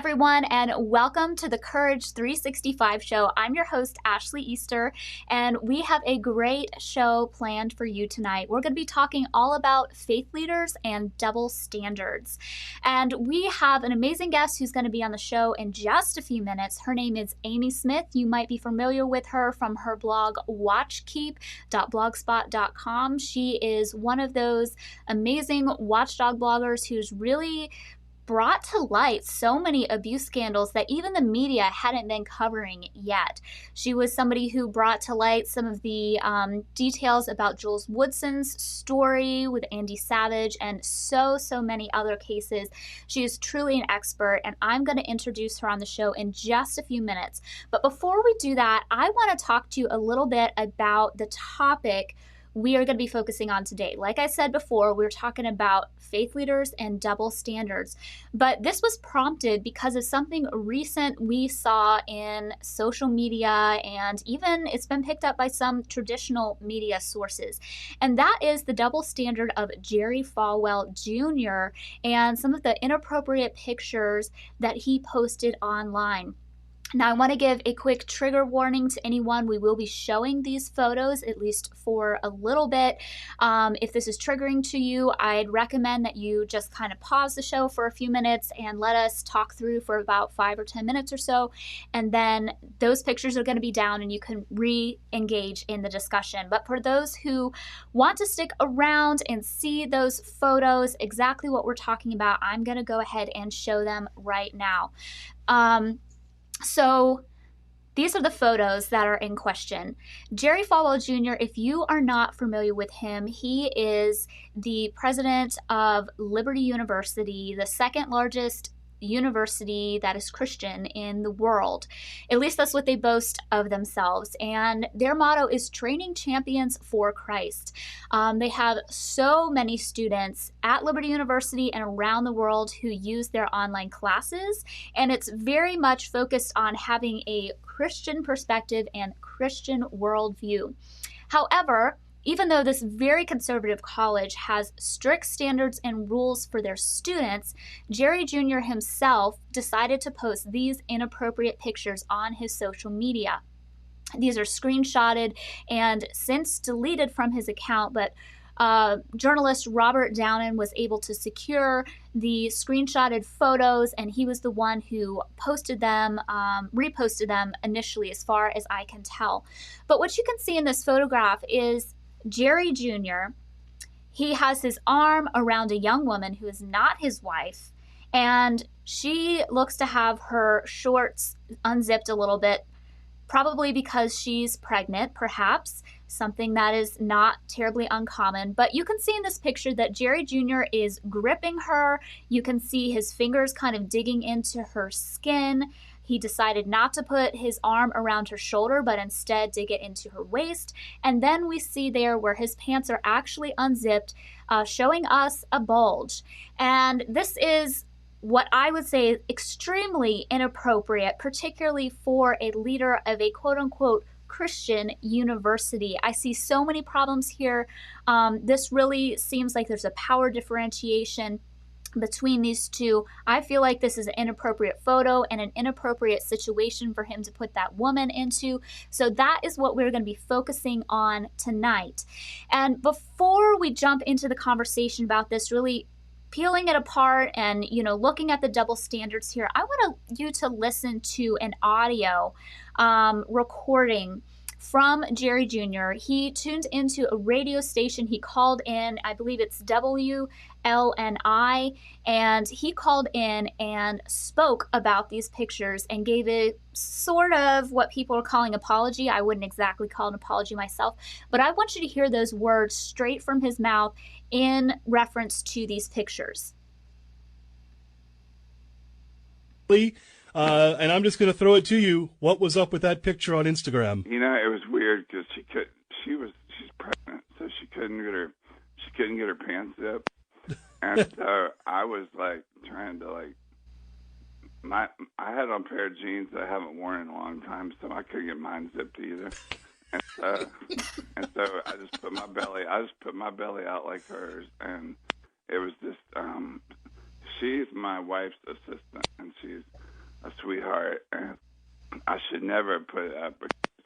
everyone, and welcome to the Courage 365 show. I'm your host, Ashley Easter, and we have a great show planned for you tonight. We're going to be talking all about faith leaders and double standards. And we have an amazing guest who's going to be on the show in just a few minutes. Her name is Amy Smith. You might be familiar with her from her blog, watchkeep.blogspot.com. She is one of those amazing watchdog bloggers who's really brought to light so many abuse scandals that even the media hadn't been covering yet. She was somebody who brought to light some of the details about Jules Woodson's story with Andy Savage and so many other cases. She is truly an expert, and I'm going to introduce her on the show in just a few minutes. But before we do that, I want to talk to you a little bit about the topic we are going to be focusing on today. Like I said before, we're talking about faith leaders and double standards. But this was prompted because of something recent we saw in social media, and even it's been picked up by some traditional media sources. And that is the double standard of Jerry Falwell Jr. and some of the inappropriate pictures that he posted online. Now, I want to give a quick trigger warning to anyone. We will be showing these photos, at least for a little bit. If this is triggering to you, I'd recommend that you just kind of pause the show for a few minutes and let us talk through for about 5 or 10 minutes or so. And then those pictures are going to be down and you can re-engage in the discussion. But for those who want to stick around and see those photos, exactly what we're talking about, I'm going to go ahead and show them right now. So these are the photos that are in question. Jerry Falwell Jr., if you are not familiar with him, he is the president of Liberty University, the second largest university that is Christian in the world. At least that's what they boast of themselves. And their motto is training champions for Christ. They have so many students at Liberty University and around the world who use their online classes. And it's very much focused on having a Christian perspective and Christian worldview. However, even though this very conservative college has strict standards and rules for their students, Jerry Jr. himself decided to post these inappropriate pictures on his social media. These are screenshotted and since deleted from his account, but journalist Robert Downen was able to secure the screenshotted photos, and he was the one who posted them, reposted them initially, as far as I can tell. But what you can see in this photograph is Jerry Jr., he has his arm around a young woman who is not his wife, and she looks to have her shorts unzipped a little bit, probably because she's pregnant, perhaps, something that is not terribly uncommon. But you can see in this picture that Jerry Jr. is gripping her. You can see his fingers kind of digging into her skin. He decided not to put his arm around her shoulder, but instead dig it into her waist. And then we see there where his pants are actually unzipped, showing us a bulge. And this is what I would say is extremely inappropriate, particularly for a leader of a quote-unquote Christian university. I see so many problems here. This really seems like there's a power differentiation between these two. I feel like this is an inappropriate photo and an inappropriate situation for him to put that woman into. So that is what we're going to be focusing on tonight. And before we jump into the conversation about this, really peeling it apart and, looking at the double standards here, I want you to listen to an audio recording from Jerry Jr. He tuned into a radio station. He called in, I believe it's WLNI, and he called in and spoke about these pictures and gave a sort of what people are calling apology. I wouldn't exactly call it an apology myself, but I want you to hear those words straight from his mouth in reference to these pictures. And I'm just going to throw it to you. What was up with that picture on Instagram? It was weird because she's pregnant, so she couldn't get her pants zipped, and so I was like trying to I had on a pair of jeans that I haven't worn in a long time, so I couldn't get mine zipped either, and so I just put my belly out like hers, and it was just she's my wife's assistant, and she's a sweetheart, and I should never have put it up because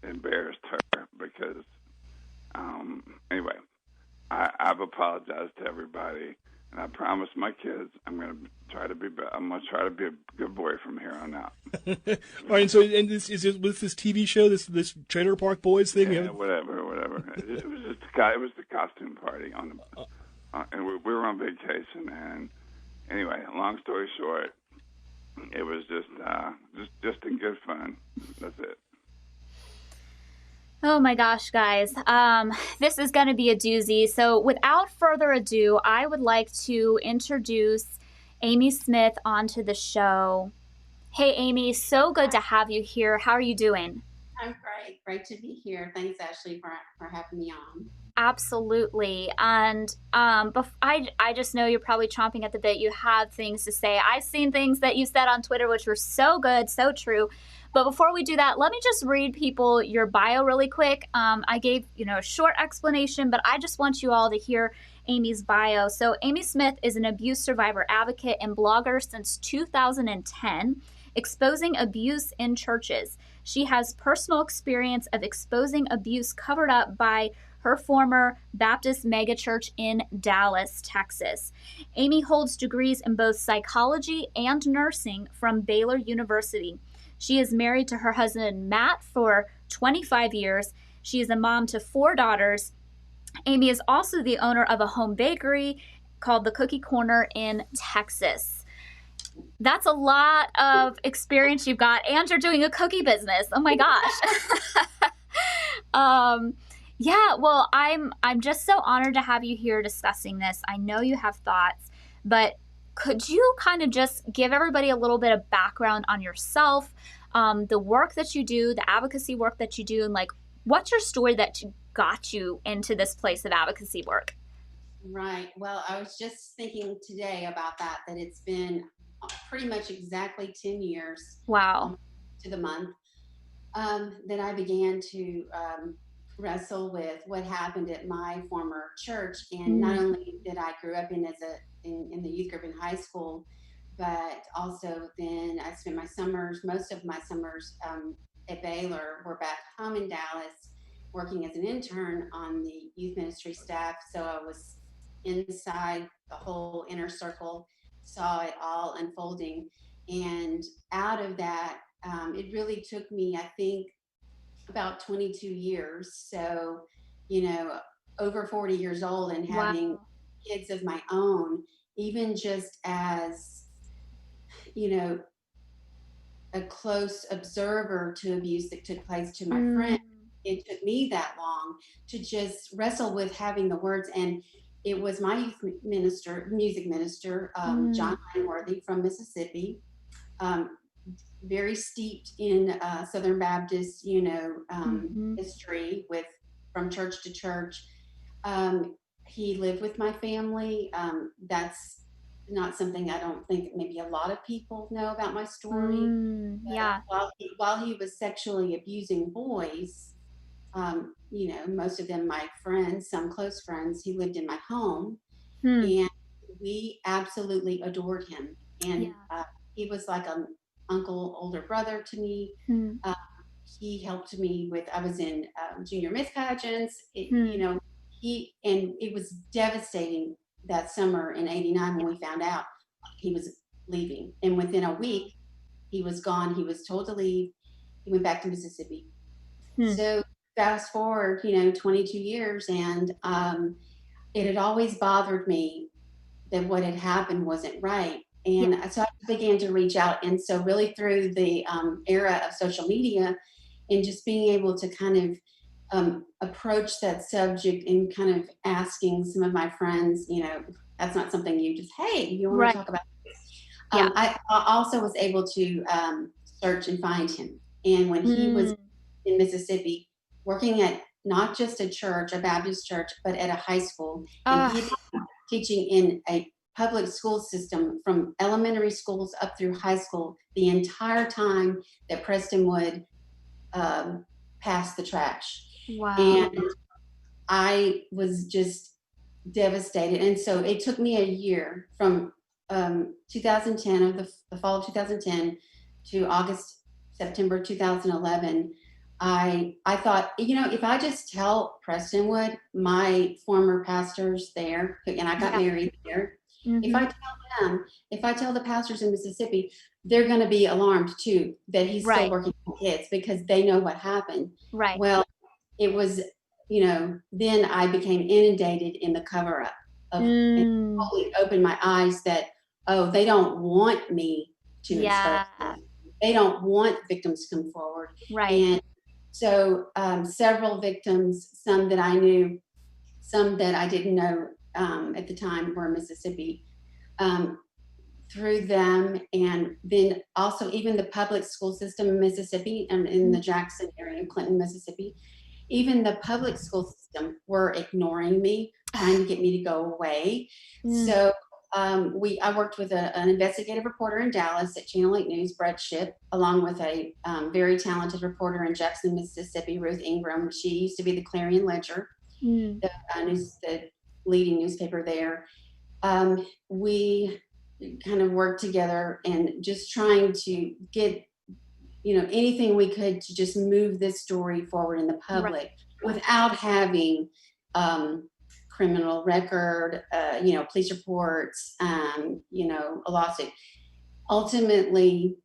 it embarrassed her. Because anyway, I've apologized to everybody, and I promise my kids I'm gonna try to be a good boy from here on out. All right, and so is it with this TV show, this Trailer Park Boys thing? Yeah, whatever. It was just it was the costume party and we were on vacation. And anyway, long story short, it was just in good fun. That's it. Oh my gosh, guys. This is going to be a doozy. So without further ado, I would like to introduce Amy Smith onto the show. Hey, Amy, so good to have you here. How are you doing? I'm great. Great to be here. Thanks, Ashley, for having me on. Absolutely. And I just know you're probably chomping at the bit. You have things to say. I've seen things that you said on Twitter, which were so good, so true. But before we do that, let me just read people your bio really quick. I gave, a short explanation, but I just want you all to hear Amy's bio. So Amy Smith is an abuse survivor advocate and blogger since 2010, exposing abuse in churches. She has personal experience of exposing abuse covered up by her former Baptist megachurch in Dallas, Texas. Amy holds degrees in both psychology and nursing from Baylor University. She is married to her husband, Matt, for 25 years. She is a mom to 4 daughters. Amy is also the owner of a home bakery called The Cookie Corner in Texas. That's a lot of experience you've got, and you're doing a cookie business. Oh my gosh. Yeah, well, I'm just so honored to have you here discussing this. I know you have thoughts, but could you kind of just give everybody a little bit of background on yourself, the work that you do, the advocacy work that you do, and like, what's your story that got you into this place of advocacy work? Right. Well, I was just thinking today about that it's been pretty much exactly 10 years. Wow. To the month that I began to wrestle with what happened at my former church. And not only did I grew up in the youth group in high school, but also then I spent most of my summers at Baylor were back home in Dallas working as an intern on the youth ministry staff. So I was inside the whole inner circle, saw it all unfolding. And out of that, it really took me, I think, about 22 years. So, over 40 years old and having kids of my own, even just as, a close observer to abuse that took place to my friend, it took me that long to just wrestle with having the words. And it was my music minister, John Langworthy from Mississippi, very steeped in Southern Baptist, history from church to church. He lived with my family. That's not something I don't think maybe a lot of people know about my story. Yeah. While he was sexually abusing boys, most of them my friends, some close friends, he lived in my home, and we absolutely adored him. And he was like an uncle, older brother to me. He helped me I was in junior Miss pageants. And it was devastating that summer in '89 when we found out he was leaving. And within a week, he was gone. He was told to leave. He went back to Mississippi. So fast forward, 22 years, and it had always bothered me that what had happened wasn't right. And so I began to reach out. And so really through the era of social media and just being able to kind of approach that subject and kind of asking some of my friends, that's not something you just, hey, you want to talk about this? I also was able to search and find him. And when he was in Mississippi, working at not just a church, a Baptist church, but at a high school, and he was teaching in a public school system from elementary schools up through high school the entire time that Preston would pass the trash. Wow. And I was just devastated. And so it took me a year from 2010, of the fall of 2010, to September 2011, I thought, if I just tell Prestonwood, my former pastors there, and I got married there, if I tell the pastors in Mississippi, they're going to be alarmed too that he's still working with kids because they know what happened. Right. Well, it was, then I became inundated in the cover up of and totally opened my eyes that, oh, they don't want me to expose them. They don't want victims to come forward. Right. And so several victims, some that I knew, some that I didn't know at the time were in Mississippi, through them. And then also even the public school system in Mississippi and in the Jackson area, Clinton, Mississippi, even the public school system were ignoring me, trying to get me to go away. So I worked with an investigative reporter in Dallas at Channel 8 News, Brett Shipp, along with a very talented reporter in Jackson, Mississippi, Ruth Ingram. She used to be the Clarion Ledger, the leading newspaper there. We kind of worked together and just trying to get anything we could to just move this story forward in the public without having criminal record, police reports, a lawsuit. Ultimately,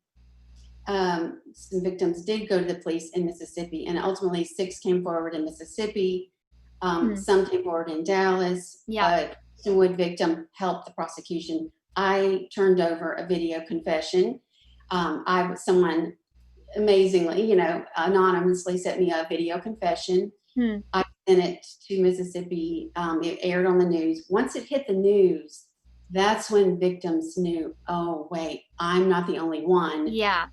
some victims did go to the police in Mississippi, and ultimately 6 came forward in Mississippi. Some came forward in Dallas. Wood victim helped the prosecution. I turned over a video confession. Someone amazingly, anonymously sent me a video confession. I sent it to Mississippi. It aired on the news. Once it hit the news, that's when victims knew, oh, wait, I'm not the only one. Yeah.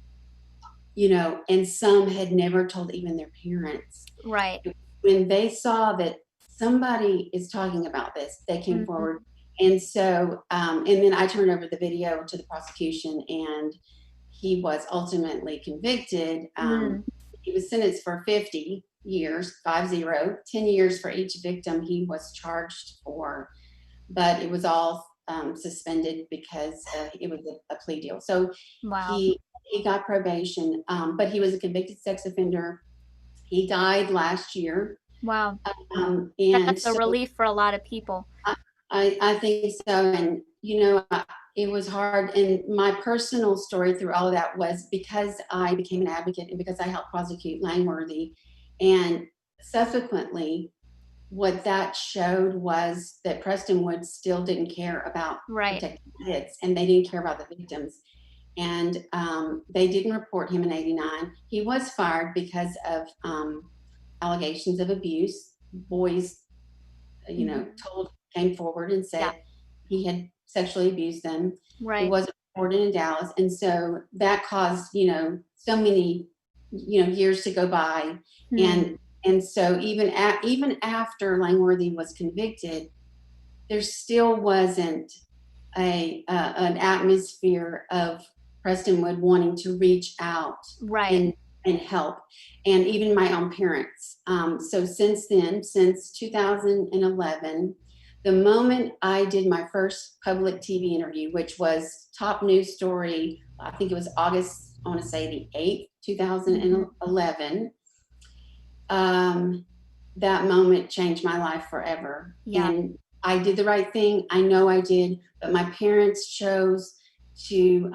And some had never told even their parents. Right. When they saw that somebody is talking about this, they came forward. And so, and then I turned over the video to the prosecution, and he was ultimately convicted. He was sentenced for 50 years, 50, 10 years for each victim he was charged for, but it was all suspended because it was a plea deal. So he got probation, but he was a convicted sex offender. He died last year. Wow. And that's a relief for a lot of people. I think so. And, it was hard. And my personal story through all of that was because I became an advocate and because I helped prosecute Langworthy. And subsequently, what that showed was that Prestonwood still didn't care about protecting kids, and they didn't care about the victims. And they didn't report him in '89. He was fired because of allegations of abuse. Boys, came forward and said he had sexually abused them. Right. He wasn't reported in Dallas. And so that caused, so many, years to go by. And so even after Langworthy was convicted, there still wasn't an atmosphere of Prestonwood wanting to reach out and help, and even my own parents. So since then, since 2011, the moment I did my first public TV interview, which was top news story, I think it was August, I want to say the 8th, 2011, that moment changed my life forever. And I did the right thing. I know I did, but my parents chose to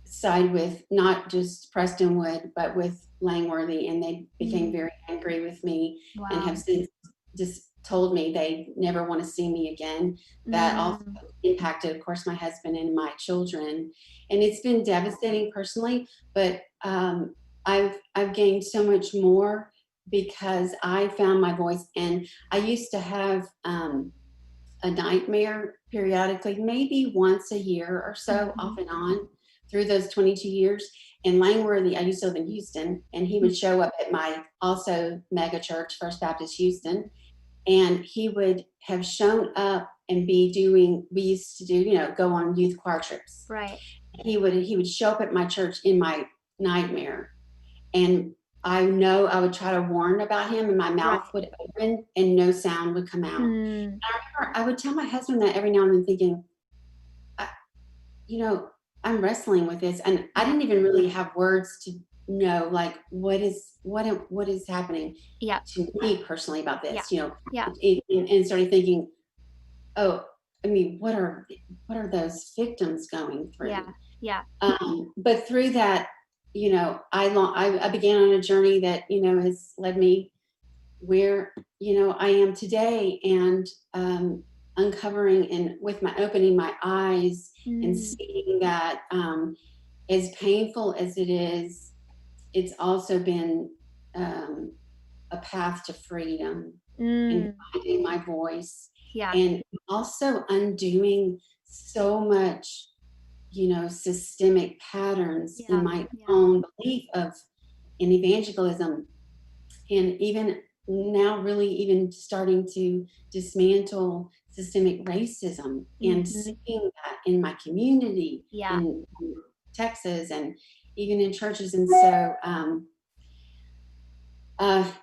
side with not just Prestonwood, but with Langworthy, and they became very angry with me and have since just told me they never want to see me again. That also impacted, of course, my husband and my children. And it's been devastating personally, but I've gained so much more because I found my voice. And I used to have a nightmare periodically, maybe once a year or so, off and on, through those 22 years. And Langworthy, I used to live in Houston, and he would show up at my also megachurch, First Baptist Houston, and he would have shown up and be doing, we used to do, go on youth choir trips. Right. He would show up at my church in my nightmare, and I know I would try to warn about him, and my mouth would open and no sound would come out. I remember I would tell my husband that every now and then, thinking, I'm wrestling with this, and I didn't even really have words to know, like, what is happening Yeah. to me personally about Yeah. this, you know, Yeah. and started thinking, oh, I mean, what are those victims going Yeah. through? Yeah. But through that, you know, I began on a journey that, you know, has led me where, you know, I am today, and uncovering and with my opening my eyes and Mm. seeing that, as painful as it is, it's also been, um, a path to freedom and Mm. finding my voice, Yeah. and also undoing so much, you know, systemic patterns in Yeah. my Yeah. own belief of in evangelism, and even now really even starting to dismantle systemic racism and Hmm. seeing that in my community Yeah. in Texas and even in churches. And so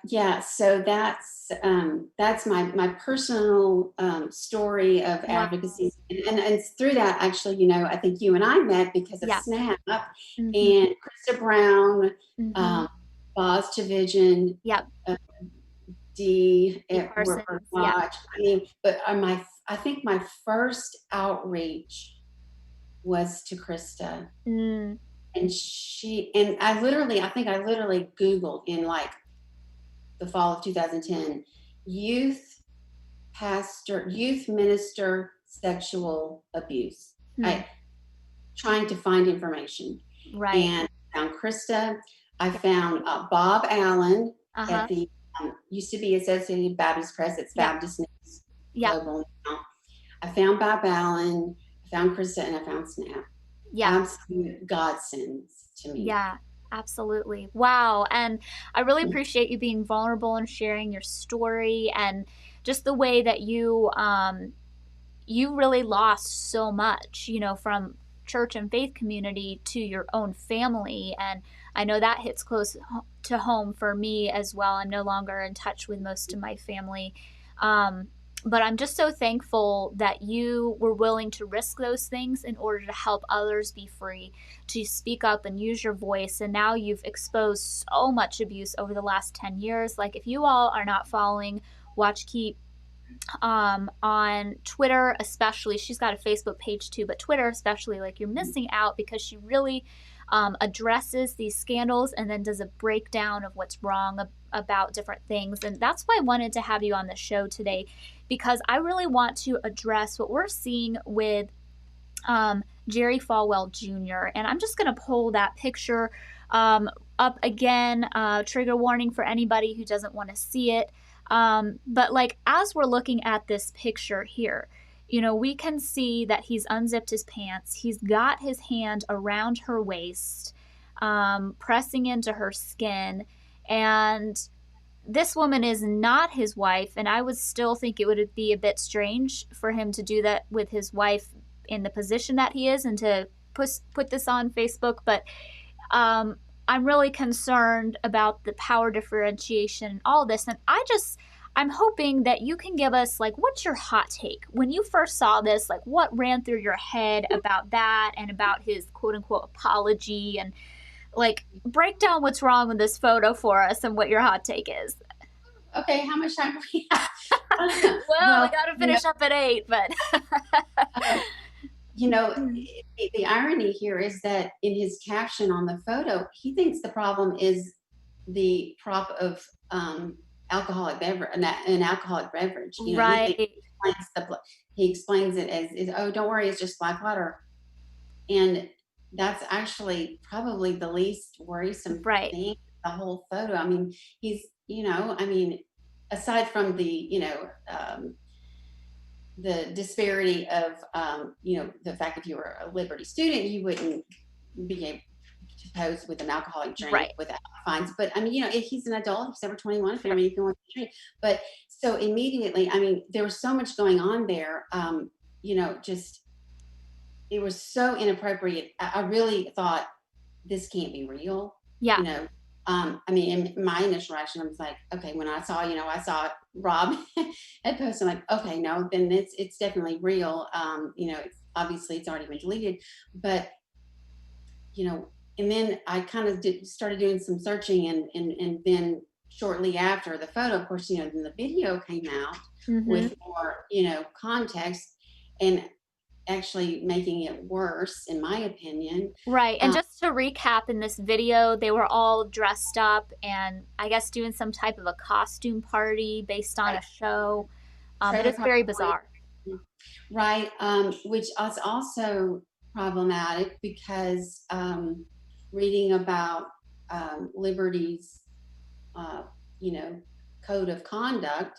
yeah, so that's my personal story of Wow. advocacy, and it's through that, actually, you know, I think you and I met because of Yeah. SNAP, Hmm. and Krista Brown, Hmm. um, Boz Division, Yep. uh, D D. at Work Parsons. Yeah. Watch. I mean, but I think my first outreach was to Krista, Mm. and I think I literally Googled in like the fall of 2010, youth minister sexual abuse. Hmm. I trying to find information, Right. and found Krista. I Yeah. found Bob Allen at Uh-huh. the used to be Associated Baptist Press. It's Yep. Baptist News Yep. Global now. I found Bob Allen, I found Krista, and I found Snap. Yeah. Absolute godsends to me. Yeah, absolutely. Wow. And I really appreciate you being vulnerable and sharing your story, and just the way that you really lost so much, from church and faith community to your own family. And I know that hits close to home for me as well. I'm no longer in touch with most of my family. Um, but I'm just so thankful that you were willing to risk those things in order to help others be free, to speak up and use your voice. And now you've exposed so much abuse over the last 10 years. Like, if you all are not following Watchkeep on Twitter, especially, she's got a Facebook page too, but Twitter especially, like, you're missing out, because she really addresses these scandals and then does a breakdown of what's wrong about different things. And that's why I wanted to have you on the show today, because I really want to address what we're seeing with Jerry Falwell Jr. And I'm just going to pull that picture up again. Trigger warning for anybody who doesn't want to see it. But like, as we're looking at this picture here, we can see that he's unzipped his pants. He's got his hand around her waist, pressing into her skin. And this woman is not his wife, and I would still think it would be a bit strange for him to do that with his wife in the position that he is, and to put this on Facebook. But I'm really concerned about the power differentiation and all this, and I'm hoping that you can give us, like, what's your hot take when you first saw this? Like, what ran through your head about that and about his quote unquote apology, and like, break down what's wrong with this photo for us and what your hot take is. Okay, how much time do we have? Well, we got to finish up at 8, but you know, the irony here is that in his caption on the photo, he thinks the problem is the prop of alcoholic beverage, an alcoholic beverage. You know, right. he explains it as, oh, don't worry, it's just black water, and that's actually probably the least worrisome Right. thing. The whole photo. I mean, he's, I mean, aside from the disparity of, the fact if you were a Liberty student, you wouldn't be able to pose with an alcoholic drink Right. without fines. But I mean, if he's an adult, he's over 21, I mean, you can want to drink. But so immediately, I mean, there was so much going on there. Just, it was so inappropriate. I really thought, this can't be real. Yeah. I mean, in my initial reaction, I was like, okay, when I saw Rob had posted, I'm like, okay, no, then it's definitely real. Obviously it's already been deleted, but and then I kind of started doing some searching, and then shortly after the photo, of course, then the video came out with more, context, and actually making it worse, in my opinion. Right. And just to recap, in this video, they were all dressed up and I guess doing some type of a costume party based on a show. It is very bizarre. Right. Which is also problematic because reading about Liberty's, code of conduct,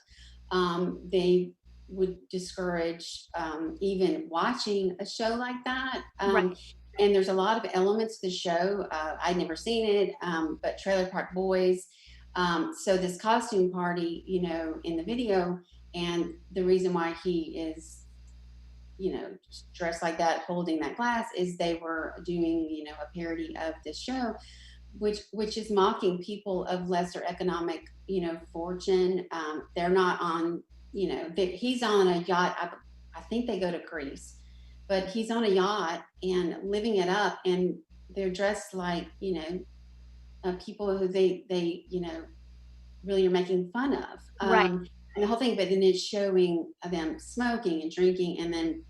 they would discourage even watching a show like that. Right. And there's a lot of elements to the show. I'd never seen it, but Trailer Park Boys. So this costume party, in the video, and the reason why he is, dressed like that, holding that glass, is they were doing, a parody of this show, which is mocking people of lesser economic, fortune. They're not on, he's on a yacht. I think they go to Greece, but he's on a yacht and living it up, and they're dressed like, people who they really are making fun of. Right. And the whole thing, but then it's showing them smoking and drinking, and then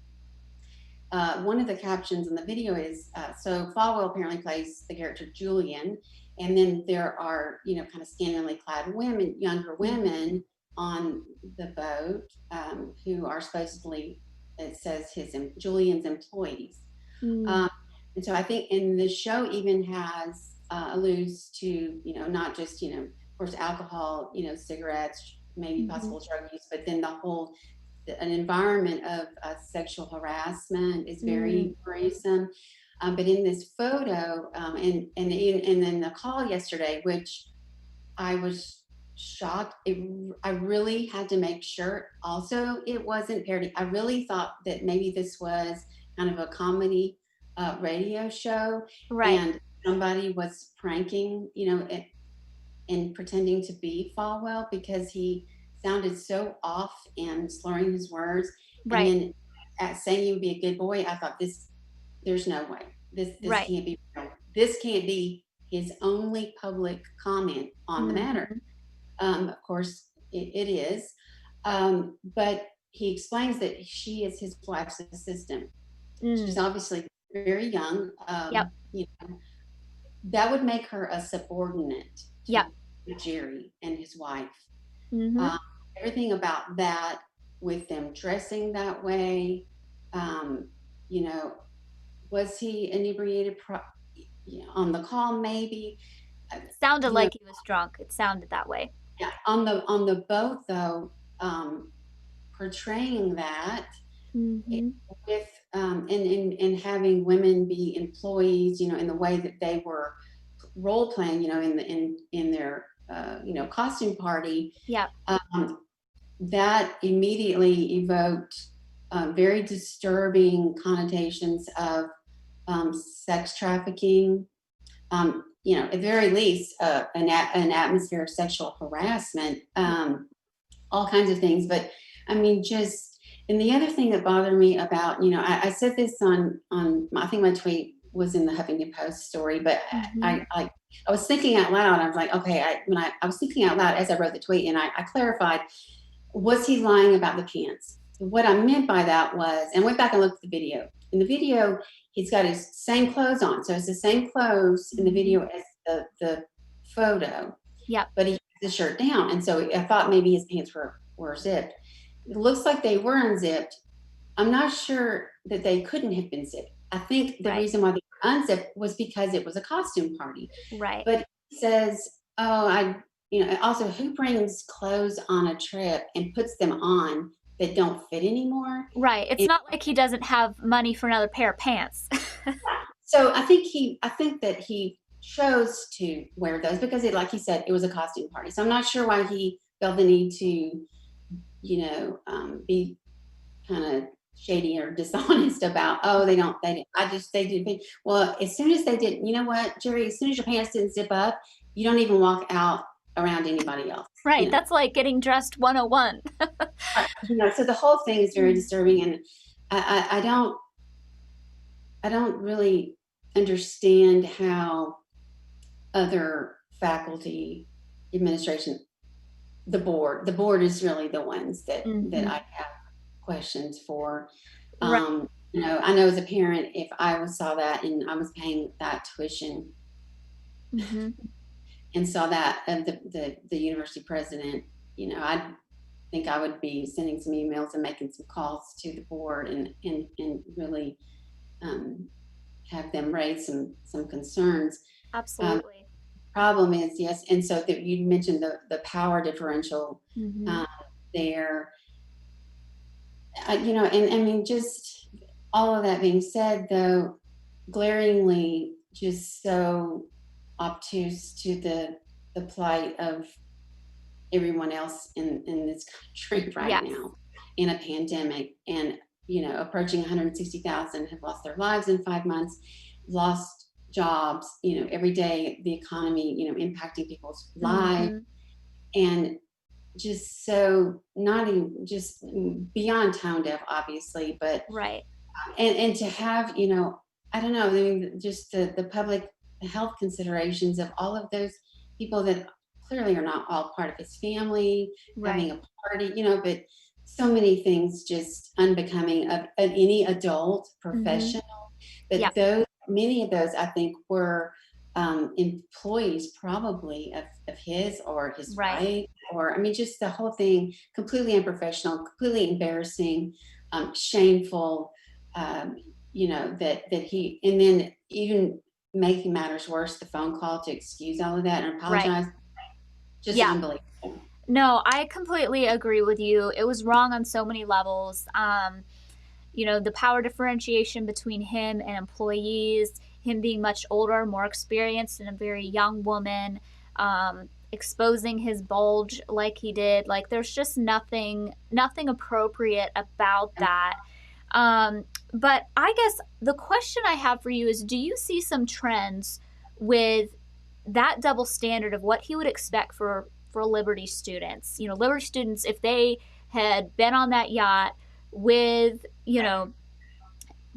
one of the captions in the video is, so Falwell apparently plays the character Julian, and then there are, kind of scantily clad women, younger women on the boat, who are supposedly, it says, Julian's employees. And so I think, and the show even has, alludes to, not just, of course, alcohol, cigarettes, maybe possible drug use, but then an environment of sexual harassment is very worrisome. But in this photo, and then the call yesterday, which I was shocked, I really had to make sure also it wasn't parody. I really thought that maybe this was kind of a comedy radio show, right, and somebody was pranking, and pretending to be Falwell, because he sounded so off and slurring his words. right, and then saying he would be a good boy. I thought, there's no way this right, can't be real. This can't be his only public comment on the matter. Of course it is, but he explains that she is his wife's assistant. She's obviously very young. Yep. That would make her a subordinate Yep. to Jerry and his wife. Mm-hmm. Everything about that, with them dressing that way, was he inebriated on the call? Maybe. It sounded like he was drunk. It sounded that way. Yeah, on the boat though, portraying that with and having women be employees, in the way that they were role playing, in their costume party. Yeah. That immediately evoked very disturbing connotations of sex trafficking. At the very least, an atmosphere of sexual harassment, all kinds of things. But I mean, and the other thing that bothered me about, I said this on I think my tweet was in the Huffington Post story, but I was thinking out loud. I was like, okay, I was thinking out loud as I wrote the tweet, and I clarified, was he lying about the pants? What I meant by that was, and went back and looked at the video. In the video, he's got his same clothes on. So it's the same clothes in the video as the photo. Yeah. But he has the shirt down. And so I thought maybe his pants were zipped. It looks like they were unzipped. I'm not sure that they couldn't have been zipped. I think the reason why they were unzipped was because it was a costume party. Right. But he says, also, who brings clothes on a trip and puts them on that don't fit anymore? Right. It's not like he doesn't have money for another pair of pants. So I think that he chose to wear those because like he said, it was a costume party. So I'm not sure why he felt the need to, be kind of shady or dishonest about, they didn't. Well, as soon as they didn't, you know what, Jerry, as soon as your pants didn't zip up, you don't even walk out around anybody else. Right. That's like getting dressed 101. So the whole thing is very disturbing, and I don't really understand how other faculty, administration, the board is really the ones that I have questions for. Right. I know as a parent, if I saw that and I was paying that tuition and saw that of the university president, I think I would be sending some emails and making some calls to the board and really have them raise some concerns. Absolutely. Problem is, yes, and so that you mentioned the power differential there. And I mean, just all of that being said, though, glaringly just so obtuse to the plight of everyone else in this country right now in a pandemic, and approaching 160,000 have lost their lives in 5 months, lost jobs, every day the economy, impacting people's lives, and just so not even just beyond tone deaf, obviously, but right. And to have, I don't know, I mean, just the public health considerations of all of those people that clearly are not all part of his family, having a party, but so many things just unbecoming of any adult professional. But many of those, I think, were employees probably of his or his wife, or, I mean, just the whole thing, completely unprofessional, completely embarrassing, shameful, that he, and then even making matters worse, the phone call to excuse all of that and apologize. Just unbelievable. No, I completely agree with you. It was wrong on so many levels. The power differentiation between him and employees, him being much older, more experienced than a very young woman, exposing his bulge like he did. Like, there's just nothing appropriate about that. But I guess the question I have for you is, do you see some trends with that double standard of what he would expect for Liberty students? Liberty students, if they had been on that yacht with,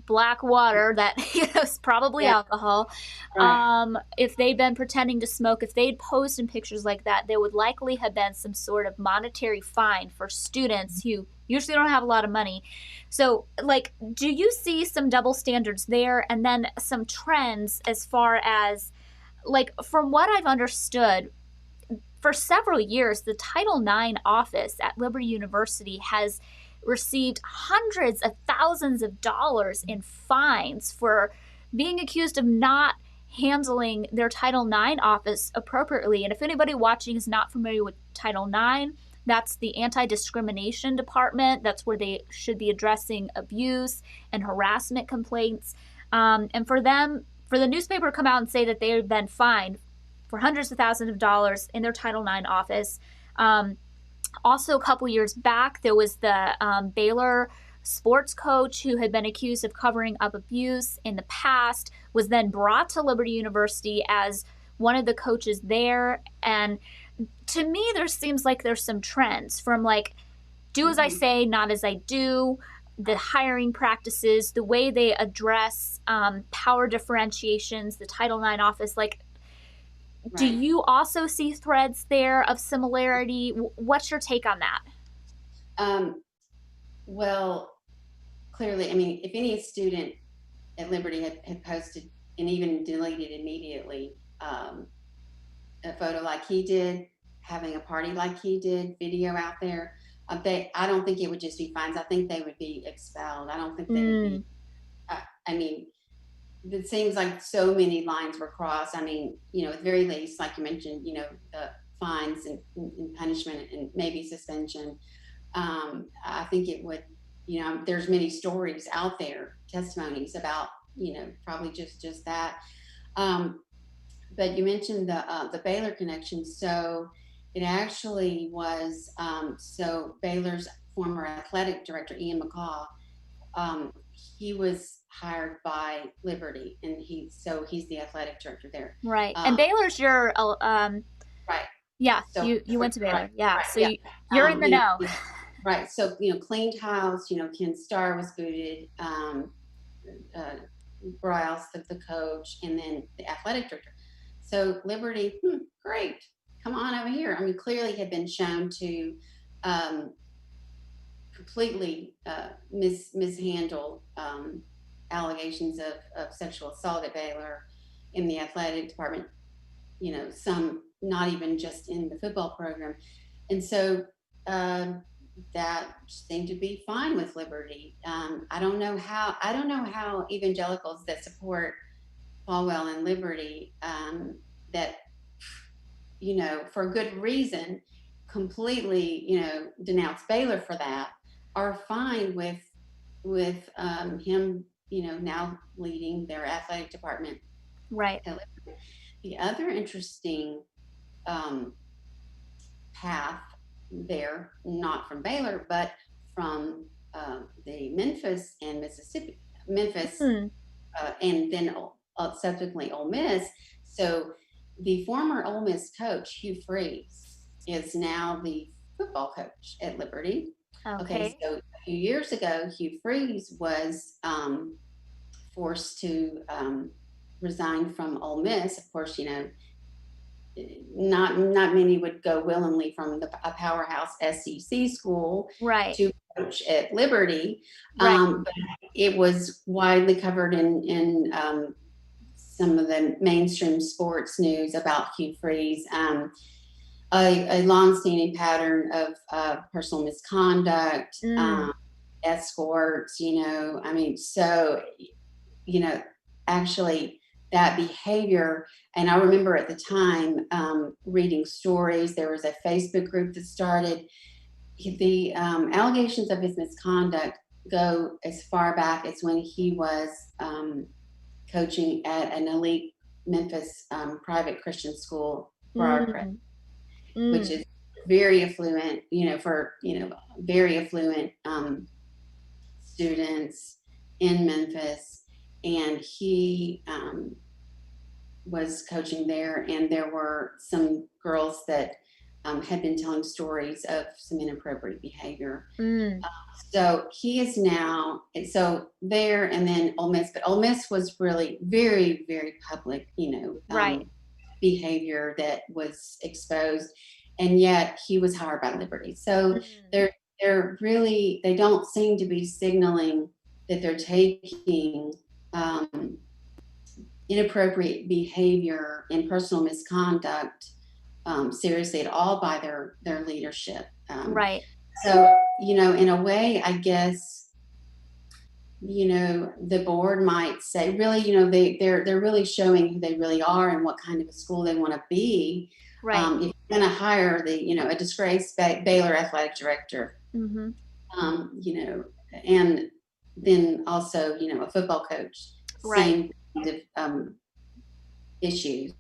black water that is probably alcohol, if they'd been pretending to smoke, if they'd posed in pictures like that, there would likely have been some sort of monetary fine for students who usually don't have a lot of money. So, like, do you see some double standards there, and then some trends as far as, like, from what I've understood, for several years, the Title IX office at Liberty University has received hundreds of thousands of dollars in fines for being accused of not handling their Title IX office appropriately. And if anybody watching is not familiar with Title IX, that's the anti-discrimination department. That's where they should be addressing abuse and harassment complaints. And for the newspaper to come out and say that they've been fined for hundreds of thousands of dollars in their Title IX office. Also, a couple years back, there was the Baylor sports coach who had been accused of covering up abuse in the past, was then brought to Liberty University as one of the coaches there. And to me, there seems like there's some trends from, like, do as I say, not as I do, the hiring practices, the way they address power differentiations, the Title IX office. Like, do you also see threads there of similarity? What's your take on that? Well, clearly, I mean, if any student at Liberty had posted and even deleted immediately a photo like he did, having a party like he did, video out there, I don't think it would just be fines. I think they would be expelled. I don't think they would be. I mean, it seems like so many lines were crossed. I mean, at the very least, like you mentioned, the fines and punishment and maybe suspension. I think it would, there's many stories out there, testimonies about, probably just that. But you mentioned the Baylor connection. So it actually was, so Baylor's former athletic director, Ian McCaw, he was hired by Liberty, and he's the athletic director there. Right. And Baylor's your right. Yeah, so you went to Baylor. Right, yeah. Right, so you're in the know. Right. So, cleaned house, Ken Starr was booted. Bryles, the coach, and then the athletic director. So Liberty, great, come on over here. I mean, clearly had been shown to completely mishandle allegations of sexual assault at Baylor in the athletic department, some not even just in the football program. And so that seemed to be fine with Liberty. I don't know how evangelicals that support Falwell and Liberty, that, for good reason, completely, denounce Baylor for that, are fine with him, now leading their athletic department. Right. The other interesting path there, not from Baylor, but from the Memphis and Mississippi, and then subsequently Ole Miss. So the former Ole Miss coach, Hugh Freeze, is now the football coach at Liberty. Okay, so a few years ago, Hugh Freeze was forced to resign from Ole Miss. Of course, not many would go willingly from a powerhouse SEC school to coach at Liberty. But it was widely covered in some of the mainstream sports news about Hugh Freeze. A long-standing pattern of personal misconduct, escorts, actually that behavior. And I remember at the time reading stories. There was a Facebook group that started. The allegations of his misconduct go as far back as when he was coaching at an elite Memphis private Christian school, which is very affluent, very affluent students in Memphis. And he was coaching there, and there were some girls that had been telling stories of some inappropriate behavior. So he is now, there, and then Ole Miss, but Ole Miss was really very, very public, behavior that was exposed, and yet he was hired by Liberty. So they're really, they don't seem to be signaling that they're taking inappropriate behavior and personal misconduct seriously at all by their leadership. So, in a way, I guess, the board might say, really, they're really showing who they really are and what kind of a school they want to be. If you're going to hire a disgraced Baylor athletic director, and then also, a football coach, same kind of issues.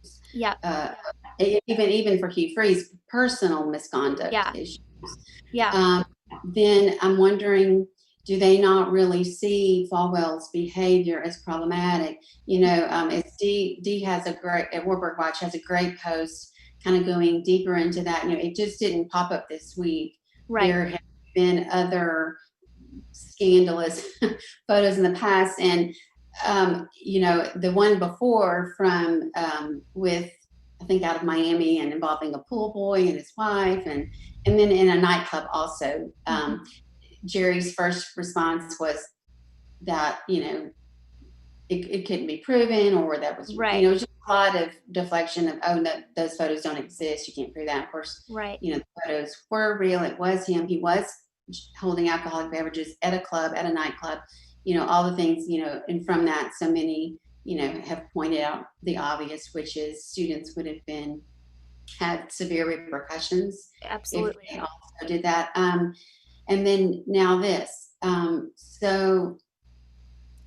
Even for Hugh Freeze, personal misconduct issues. Then I'm wondering, do they not really see Falwell's behavior as problematic? As Dee has a great, at Warburg Watch has a great post kind of going deeper into that. It just didn't pop up this week. There have been other scandalous photos in the past, and the one before from with, I think, out of Miami, and involving a pool boy and his wife, and then in a nightclub also. Jerry's first response was that it couldn't be proven, or that was it was just a lot of deflection of, no, those photos don't exist, you can't prove that. Of course, the photos were real. It was him. He was holding alcoholic beverages at a club, at a nightclub, all the things, and from that, so many, have pointed out the obvious, which is students would have had severe repercussions. Absolutely. If they also did that. And then now this. And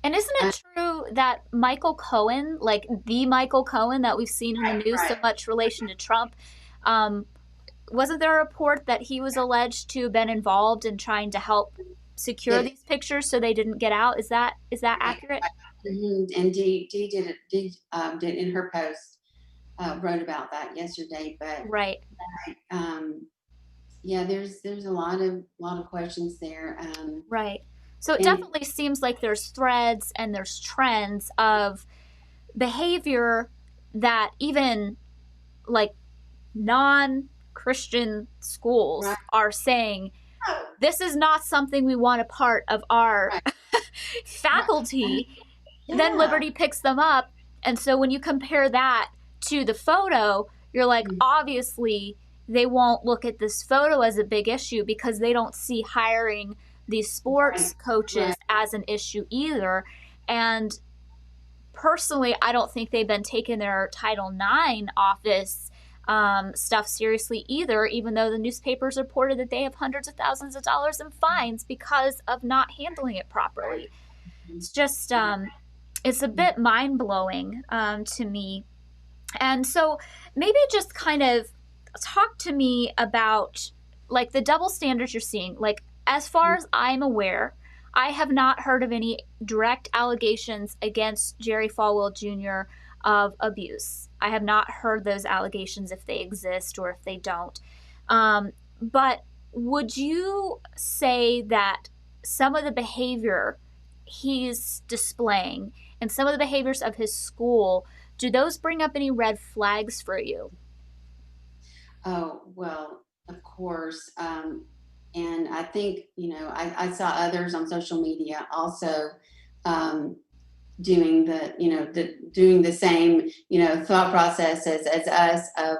isn't it true that Michael Cohen, like the Michael Cohen that we've seen in the news so much relation to Trump, wasn't there a report that he was alleged to have been involved in trying to help secure these pictures so they didn't get out? Is that accurate? And Dee did in her post, wrote about that yesterday. But there's a lot of questions there. So it And definitely seems like there's threads and there's trends of behavior that even like non-Christian schools right, are saying oh, this is not something we want a part of our right, right, faculty. Then yeah, Liberty picks them up. And so when you compare that to the photo, you're like, mm, obviously, they won't look at this photo as a big issue because they don't see hiring these right, sports right, coaches as an issue either. And personally, I don't think they've been taking their Title IX office stuff seriously either, even though the newspapers reported that they have hundreds of thousands of dollars in fines because of not handling it right, properly. mm, It's just, right, it's a mm. bit mind blowing to me. And so maybe just kind of talk to me about like the double standards you're seeing. Like, as far as I'm aware, I have not heard of any direct allegations against Jerry Falwell Jr. of abuse. I have not heard those allegations if they exist or if they don't. But would you say that some of the behavior he's displaying and some of the behaviors of his school, do those bring up any red flags for you? Oh, well, of course. And I think, I saw others on social media also um, doing the same, thought process as us of,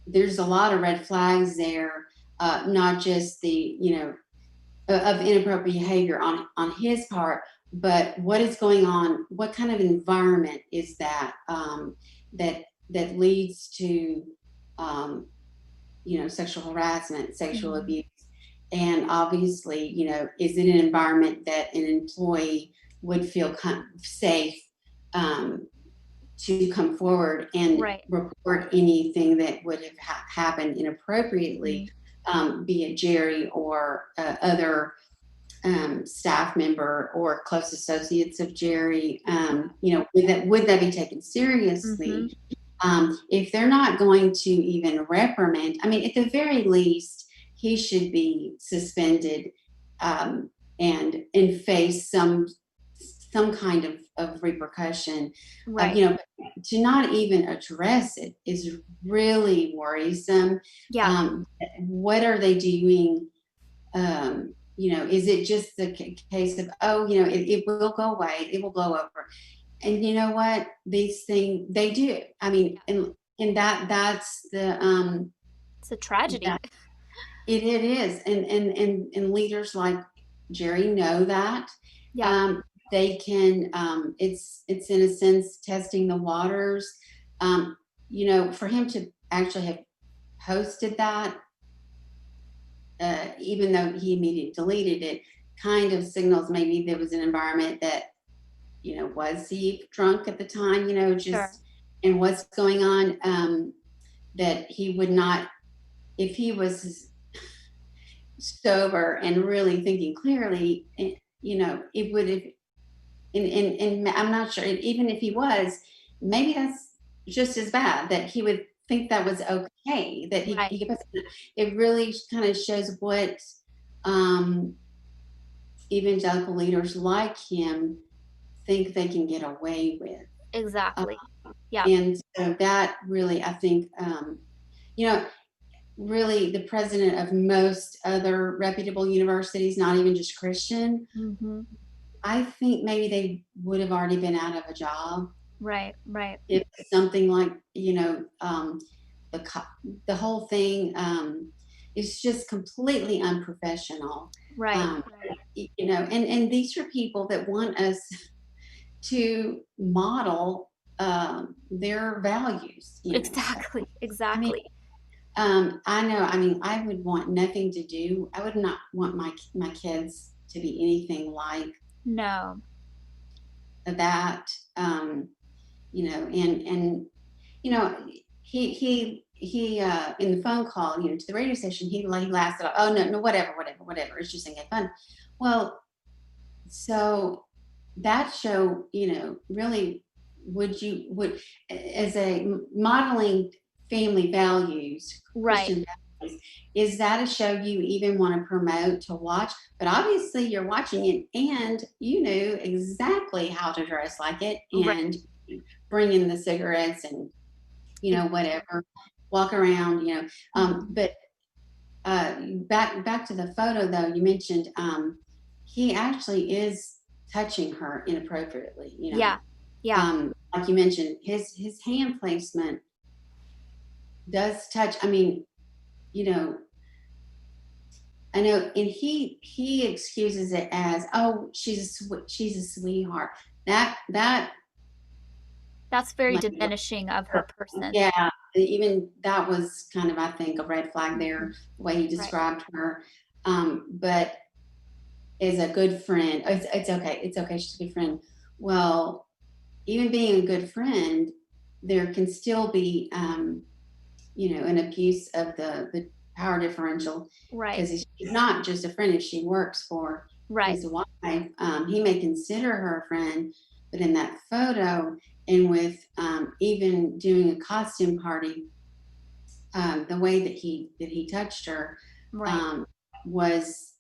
there's a lot of red flags there, not just of inappropriate behavior on his part, but what is going on? What kind of environment is that that leads to um, sexual harassment, sexual Mm-hmm. abuse, and obviously, is it an environment that an employee would feel safe um, to come forward and Right. report anything that would have happened Mm-hmm. inappropriately, be it Jerry or other staff member or close associates of Jerry. Would that be taken Mm-hmm. seriously? If they're not going to even reprimand, I mean, at the very least, he should be suspended um, and face some kind of repercussion. Right. To not even address it is really worrisome. Yeah. Um, what are they doing? Is it just the case of, oh, it will go away, it will blow over? And you know what? These things they do. I mean, and that's It's a tragedy. that it is, and leaders like Jerry know that. Yeah. Um, they can. It's in a sense testing the waters. For him to actually have posted that, even though he immediately deleted it, kind of signals maybe there was an environment that, was he drunk at the time, Sure. just, and what's going on, that he would not, if he was sober and really thinking clearly, it would have, and I'm not sure, even if he was, maybe that's just as bad, that he would think that was okay, that Right. it really kind of shows what um, evangelical leaders like him think they can get away with. Uh, Exactly. Yeah. and so that really, I think, you know, really the president of most other reputable universities, not even just Christian, Mm-hmm. I think maybe they would have already been out of a job Right. Right. if something like, the the whole thing is just completely unprofessional. Right. Um, and these are people that want us to model their values. Exactly. I mean, Exactly. I know. I mean, I would want nothing to do. I would not want my kids to be anything like No. that. And you know, he in the phone call, to the radio station, he laughed at, oh no, no, whatever. It's just ain't fun. Well, so that show, really, would as a modeling family values, Right. Christian Is that a show you even want to promote to watch? But obviously, you're watching it, and you knew exactly how to dress like it, Right. and bring in the cigarettes, and whatever, walk around, But back to the photo, though, you mentioned he actually is touching her inappropriately. Yeah. Yeah. Like you mentioned, his hand placement does touch. I mean, I know, and he excuses it as, oh, she's a sweetheart. That That's very like, diminishing of her person. yeah, even that was kind of, I think, a red flag there, the way he Right. described her. But as a good friend, it's okay. It's okay. She's a good friend. Well, even being a good friend, there can still be, an abuse of the power differential, Right. because she's not just a friend if she works for Right. his wife. He may consider her a friend, but in that photo, and with even doing a costume party, the way that he touched her Right. Was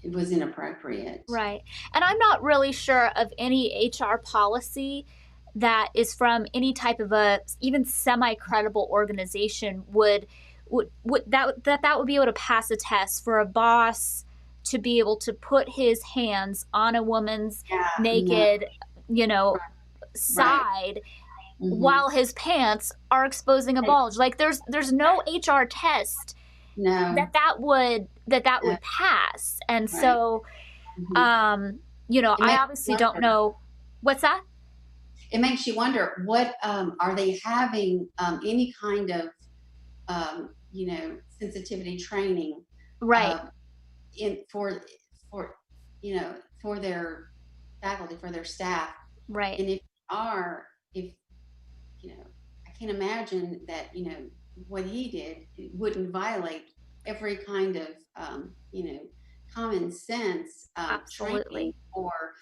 inappropriate. Right. And I'm not really sure of any HR policy that is from any type of a even semi-credible organization would that would be able to pass a test for a boss to be able to put his hands on a woman's naked, Right. side Mm-hmm. while his pants are exposing a bulge. Like there's no HR test No. that would pass. And Right. so Mm-hmm. I obviously don't know. What's that? It makes you wonder, what are they having any kind of sensitivity training, Right. in for for their faculty, for their staff. Right. And if I can't imagine that what he did wouldn't violate every kind of common sense Absolutely. training, or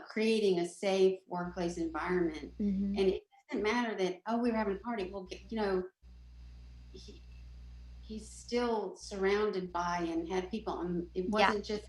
creating a safe workplace environment. Mm-hmm. And it doesn't matter that, oh, we were having a party. Well, he's still surrounded by and had people, and it wasn't just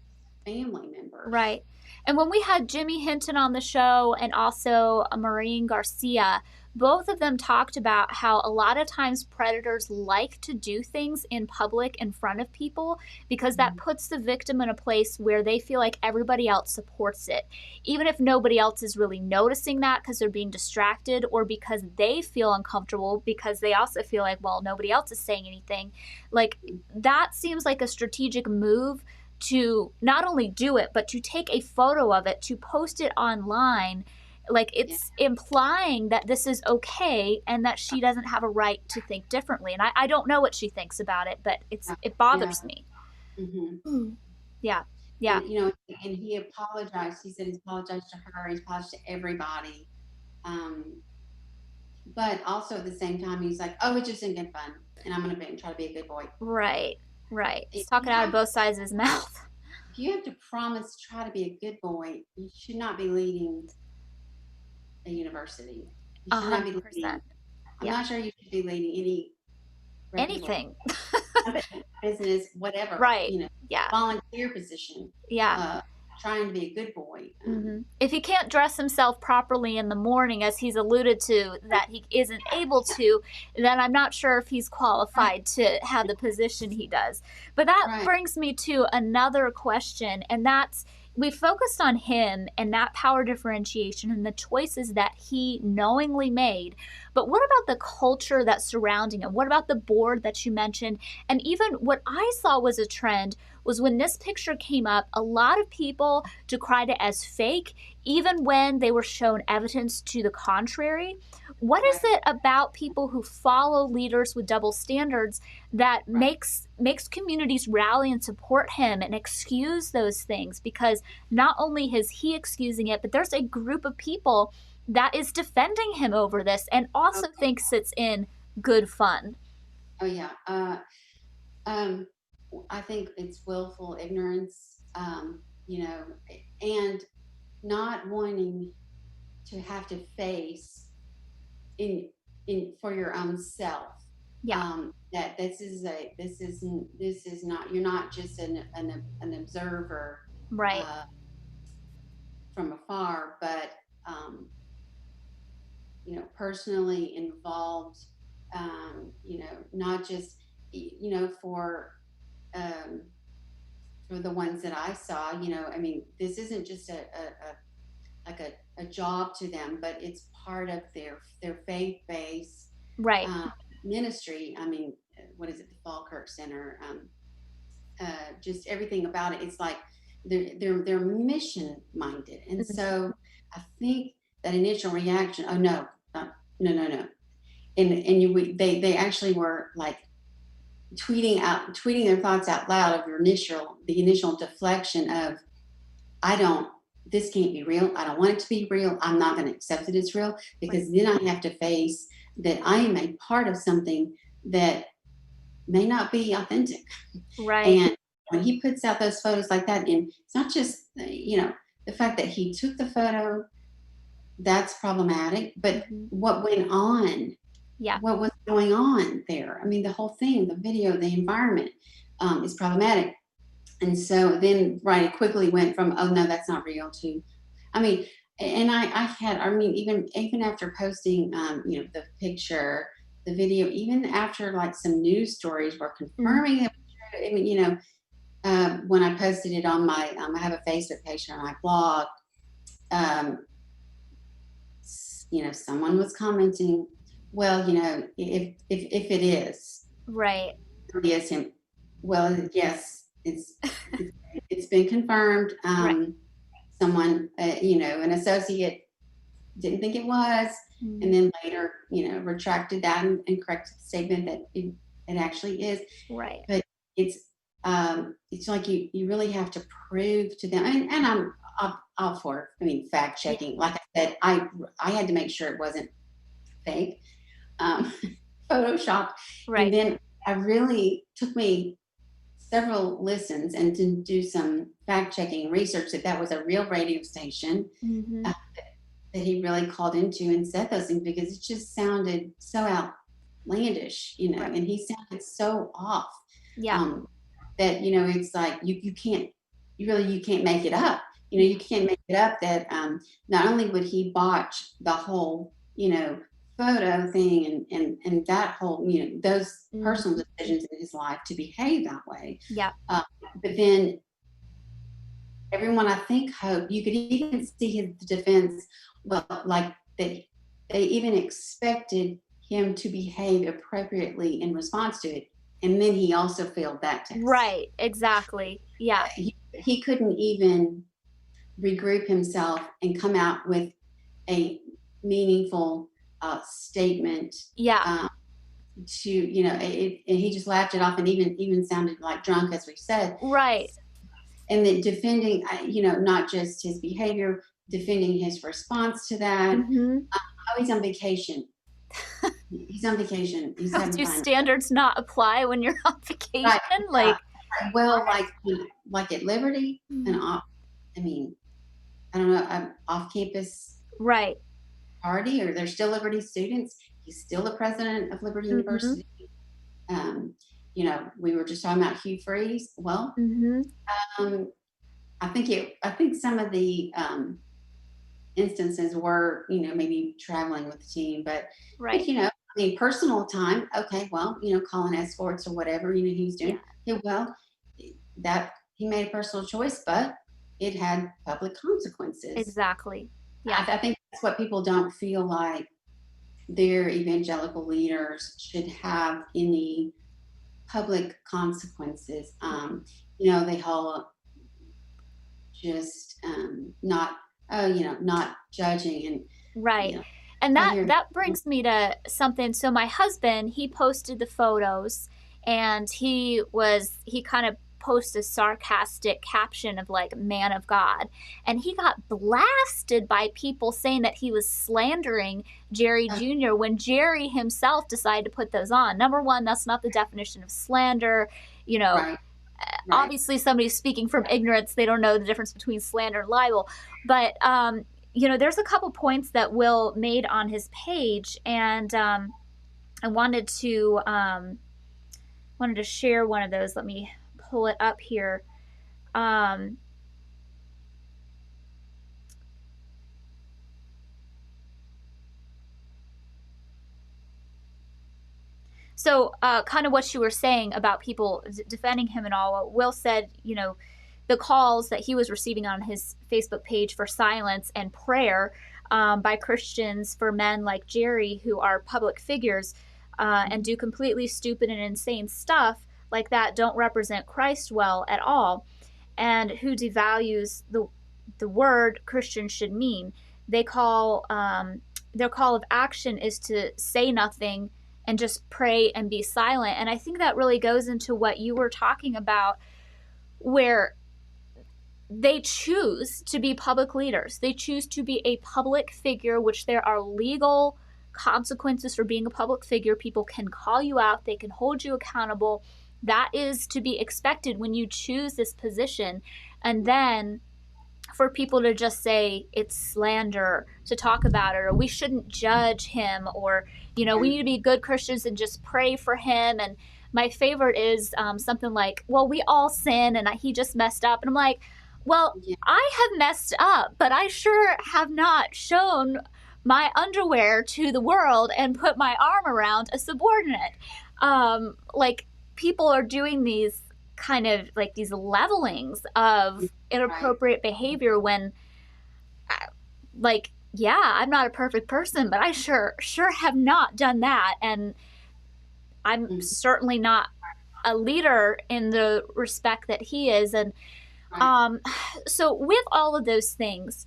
family members. Right. And when we had Jimmy Hinton on the show, and also Maureen Garcia, both of them talked about how a lot of times predators like to do things in public in front of people because that puts the victim in a place where they feel like everybody else supports it, even if nobody else is really noticing that because they're being distracted, or because they feel uncomfortable because they also feel like, well, nobody else is saying anything. Like, that seems like a strategic move to not only do it, but to take a photo of it, to post it online. Like, it's implying that this is okay and that she doesn't have a right to think differently. And I don't know what she thinks about it, but it bothers me. Mm-hmm. Yeah. And, and he apologized. He said he's apologized to her. He's apologized to everybody. But also at the same time, he's like, oh, it's just in good fun, and I'm going to try to be a good boy. Right. He's talking out of both sides of his mouth. If you have to promise to try to be a good boy, you should not be leading a university. You should not be leading. I'm not sure you should be leading anything. Business, whatever. Right. Volunteer position. Trying to be a good boy. If he can't dress himself properly in the morning, as he's alluded to that he isn't able to, then I'm not sure if he's qualified to have the position he does. But that brings me to another question, and that's, we focused on him and that power differentiation and the choices that he knowingly made. But what about the culture that's surrounding him? What about the board that you mentioned? And even what I saw was a trend was when this picture came up, a lot of people decried it as fake, even when they were shown evidence to the contrary. What is it about people who follow leaders with double standards that makes communities rally and support him and excuse those things? Because not only is he excusing it, but there's a group of people that is defending him over this and also thinks it's in good fun. Oh, yeah. I think it's willful ignorance, and not wanting to have to face in for your own self Yeah. That this is not, you're not just an observer Right. uh, from afar, but um, personally involved. Not just um, for the ones that I saw. I mean, this isn't just a job to them, but it's part of their faith based Right. ministry. I mean, what is it? The Falkirk Center. Just everything about it. It's like they're mission minded, and Mhm. so I think that initial reaction. Oh no, no. They actually were like tweeting their thoughts out loud of the initial deflection of, I don't, this can't be real. I don't want it to be real. I'm not going to accept that it's real, because then I have to face that I am a part of something that may not be authentic. Right. And when he puts out those photos like that, and it's not just, the fact that he took the photo, that's problematic, but Mhm. what went on, Yeah. what was going on there. I mean, the whole thing, the video, the environment is problematic. And so then, right, it quickly went from, oh no, that's not real, to, I mean, and I mean, even after posting, the picture, the video, even after like some news stories were Mhm. confirming it, I mean, when I posted it on my, I have a Facebook page on my blog, um, someone was commenting, well, if it is, Right. yes, him. Well, yes, it's been confirmed. Right. Someone, an associate didn't think it was, and Mhm. then later, retracted that and corrected the statement that it actually is. Right. But it's like you really have to prove to them, and I'm all for, I mean, fact Yeah. checking. Like I said, I had to make sure it wasn't fake, um, Photoshop, and Right. then I really took me several listens and to do some fact checking research that was a real radio station Mhm. uh, that he really called into and said those things, because it just sounded so outlandish, Right. and he sounded so off, Yeah. um, that it's like you can't, you can't make it up. You Yeah. can't make it up that not only would he botch the whole photo thing, and that whole, those personal Mhm. decisions in his life to behave that way, Yeah. uh, but then everyone, I think, hoped, you could even see his defense, well, like that they even expected him to behave appropriately in response to it, and then he also failed that test. Right. Exactly. Yeah. He couldn't even regroup himself and come out with a meaningful statement, Yeah. um, to and he just laughed it off, and even sounded like drunk, as we said. Right. And then defending, not just his behavior, defending his response to that. Mhm. Oh, he's on vacation. He's on vacation. He's having Do fun. standards not apply when you're on Right. vacation? Like, Well, what? like at Liberty and Mhm. off. I mean, I don't know. Off campus Right. party, or they're still Liberty students. He's still the president of Liberty Mhm. University. Um, we were just talking about Hugh Freeze. Well, Mhm. um, I think some of the instances were, maybe traveling with the team, but Right. I mean, personal time. Okay, well, calling escorts or whatever, he was Yeah. doing. Yeah, well, that he made a personal choice, but it had public consequences. Exactly. Yeah. I think that's what people don't feel like their evangelical leaders should have any public consequences. They all just not, not judging, and Right. you know And I that hear. that brings me to something. So my husband, he posted the photos, and he kind of posted a sarcastic caption of like man of God. And he got blasted by people saying that he was slandering Jerry uh, Jr. when Jerry himself decided to put those on. Number one, that's not the definition of slander. You know, right, right, obviously somebody's speaking from ignorance. They don't know the difference between slander and libel. But there's a couple points that Will made on his page, and I wanted to share one of those. Let me pull it up here. Um, So, kind of what you were saying about people defending him and all, Will said, the calls that he was receiving on his Facebook page for silence and prayer by Christians for men like Jerry, who are public figures and do completely stupid and insane stuff like that, don't represent Christ well at all, and who devalues the word Christian should mean. They call their call of action is to say nothing and just pray and be silent. And I think that really goes into what you were talking about, where they choose to be public leaders. They choose to be a public figure, which there are legal consequences for being a public figure. People can call you out, they can hold you accountable. That is to be expected when you choose this position. And then for people to just say it's slander to talk about it, or we shouldn't judge him, or we need to be good Christians and just pray for him. And my favorite is something like, well, we all sin and he just messed up. And I'm like, well, Yeah. I have messed up, but I sure have not shown my underwear to the world and put my arm around a subordinate. Like, people are doing these kind of like these levelings of inappropriate behavior when, like, yeah, I'm not a perfect person, but I sure have not done that. And I'm certainly not a leader in the respect that he is. And so with all of those things,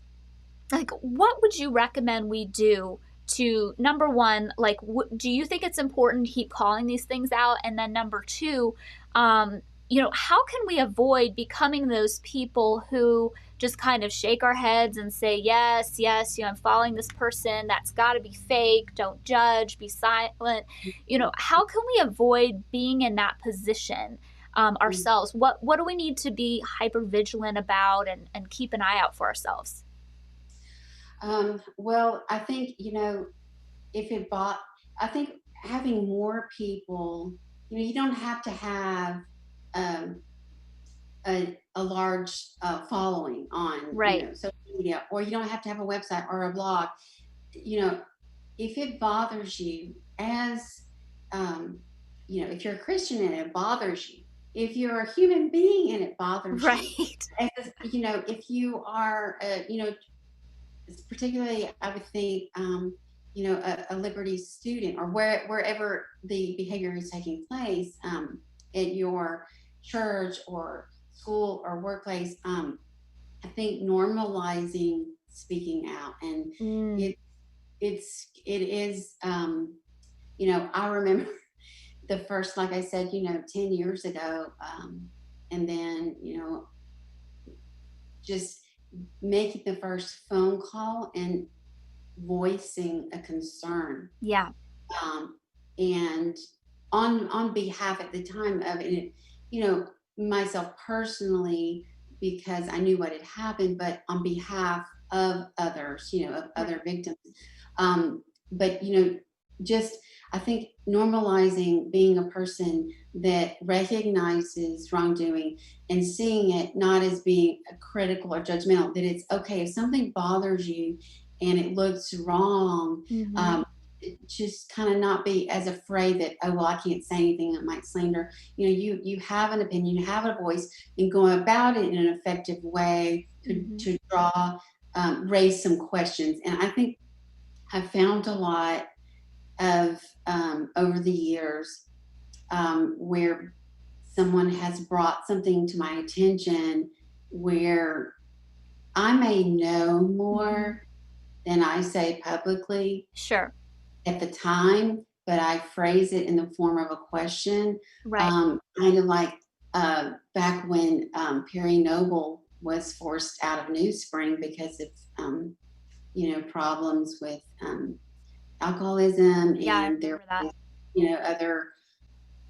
like, what would you recommend we do to, number one, like, do you think it's important to keep calling these things out? And then number two, how can we avoid becoming those people who just kind of shake our heads and say, yes, I'm following this person, that's got to be fake, don't judge, be silent. How can we avoid being in that position ourselves? What do we need to be hyper vigilant about and keep an eye out for ourselves? Well, I think, I think having more people, you don't have to have a large following on, Right. social media, or you don't have to have a website or a blog. If it bothers you if you're a Christian and it bothers you, if you're a human being and it bothers Right. you, if you are, particularly, I would think, a Liberty student, or wherever the behavior is taking place, at your church or school or workplace, I think normalizing speaking out, and it is, I remember the first, like I said, 10 years ago, and then, just making the first phone call and voicing a concern. Yeah. And on behalf at the time of it, myself personally, because I knew what had happened, but on behalf of others, of other victims. But, just, I think normalizing being a person that recognizes wrongdoing and seeing it not as being critical or judgmental, that it's okay if something bothers you and it looks wrong. Just kind of not be as afraid that, oh, well, I can't say anything that might slander. You have an opinion, you have a voice, and go about it in an effective way to draw, raise some questions. And I think I've found a lot of, over the years, where someone has brought something to my attention where I may know more than I say publicly. Sure. At the time, but I phrase it in the form of a question. Right. Kind of like back when Perry Noble was forced out of NewSpring because of problems with alcoholism, and there was, other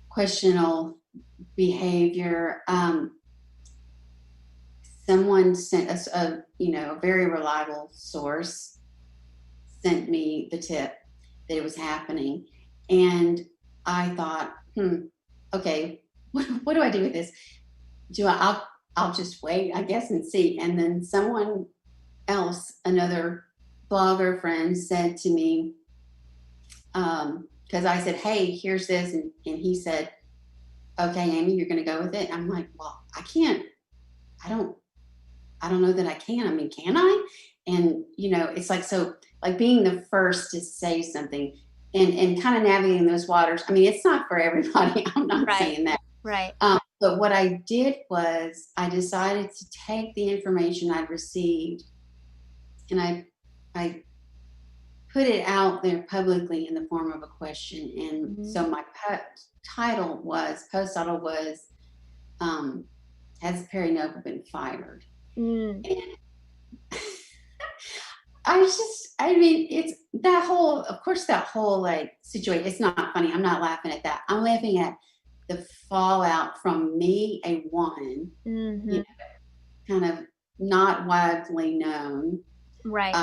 questionable behavior. Someone sent us a very reliable source sent me the tip that it was happening. And I thought, okay, what do I do with this? I'll just wait, I guess, and see. And then someone else, another blogger friend, said to me, because I said, hey, here's this. And he said, okay, Amy, you're going to go with it. I'm like, well, I can't. I don't know that I can. I mean, can I? And, it's like, so like being the first to say something and kind of navigating those waters. I mean, it's not for everybody. I'm not saying that. Right. But what I did was I decided to take the information I'd received and I put it out there publicly in the form of a question. And so my post title was, has Perry Noble been fired? And it's that whole, of course, that whole like situation. It's not funny. I'm not laughing at that. I'm laughing at the fallout from me, a woman, kind of not widely known, right?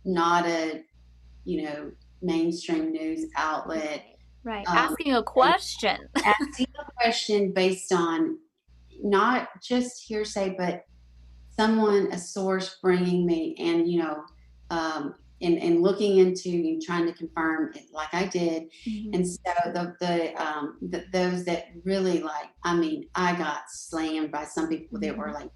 Not a, mainstream news outlet, right? Asking a question, based on not just hearsay, but a source bringing me, and and looking into and trying to confirm it, like I did. And so those that really I got slammed by some people that were like,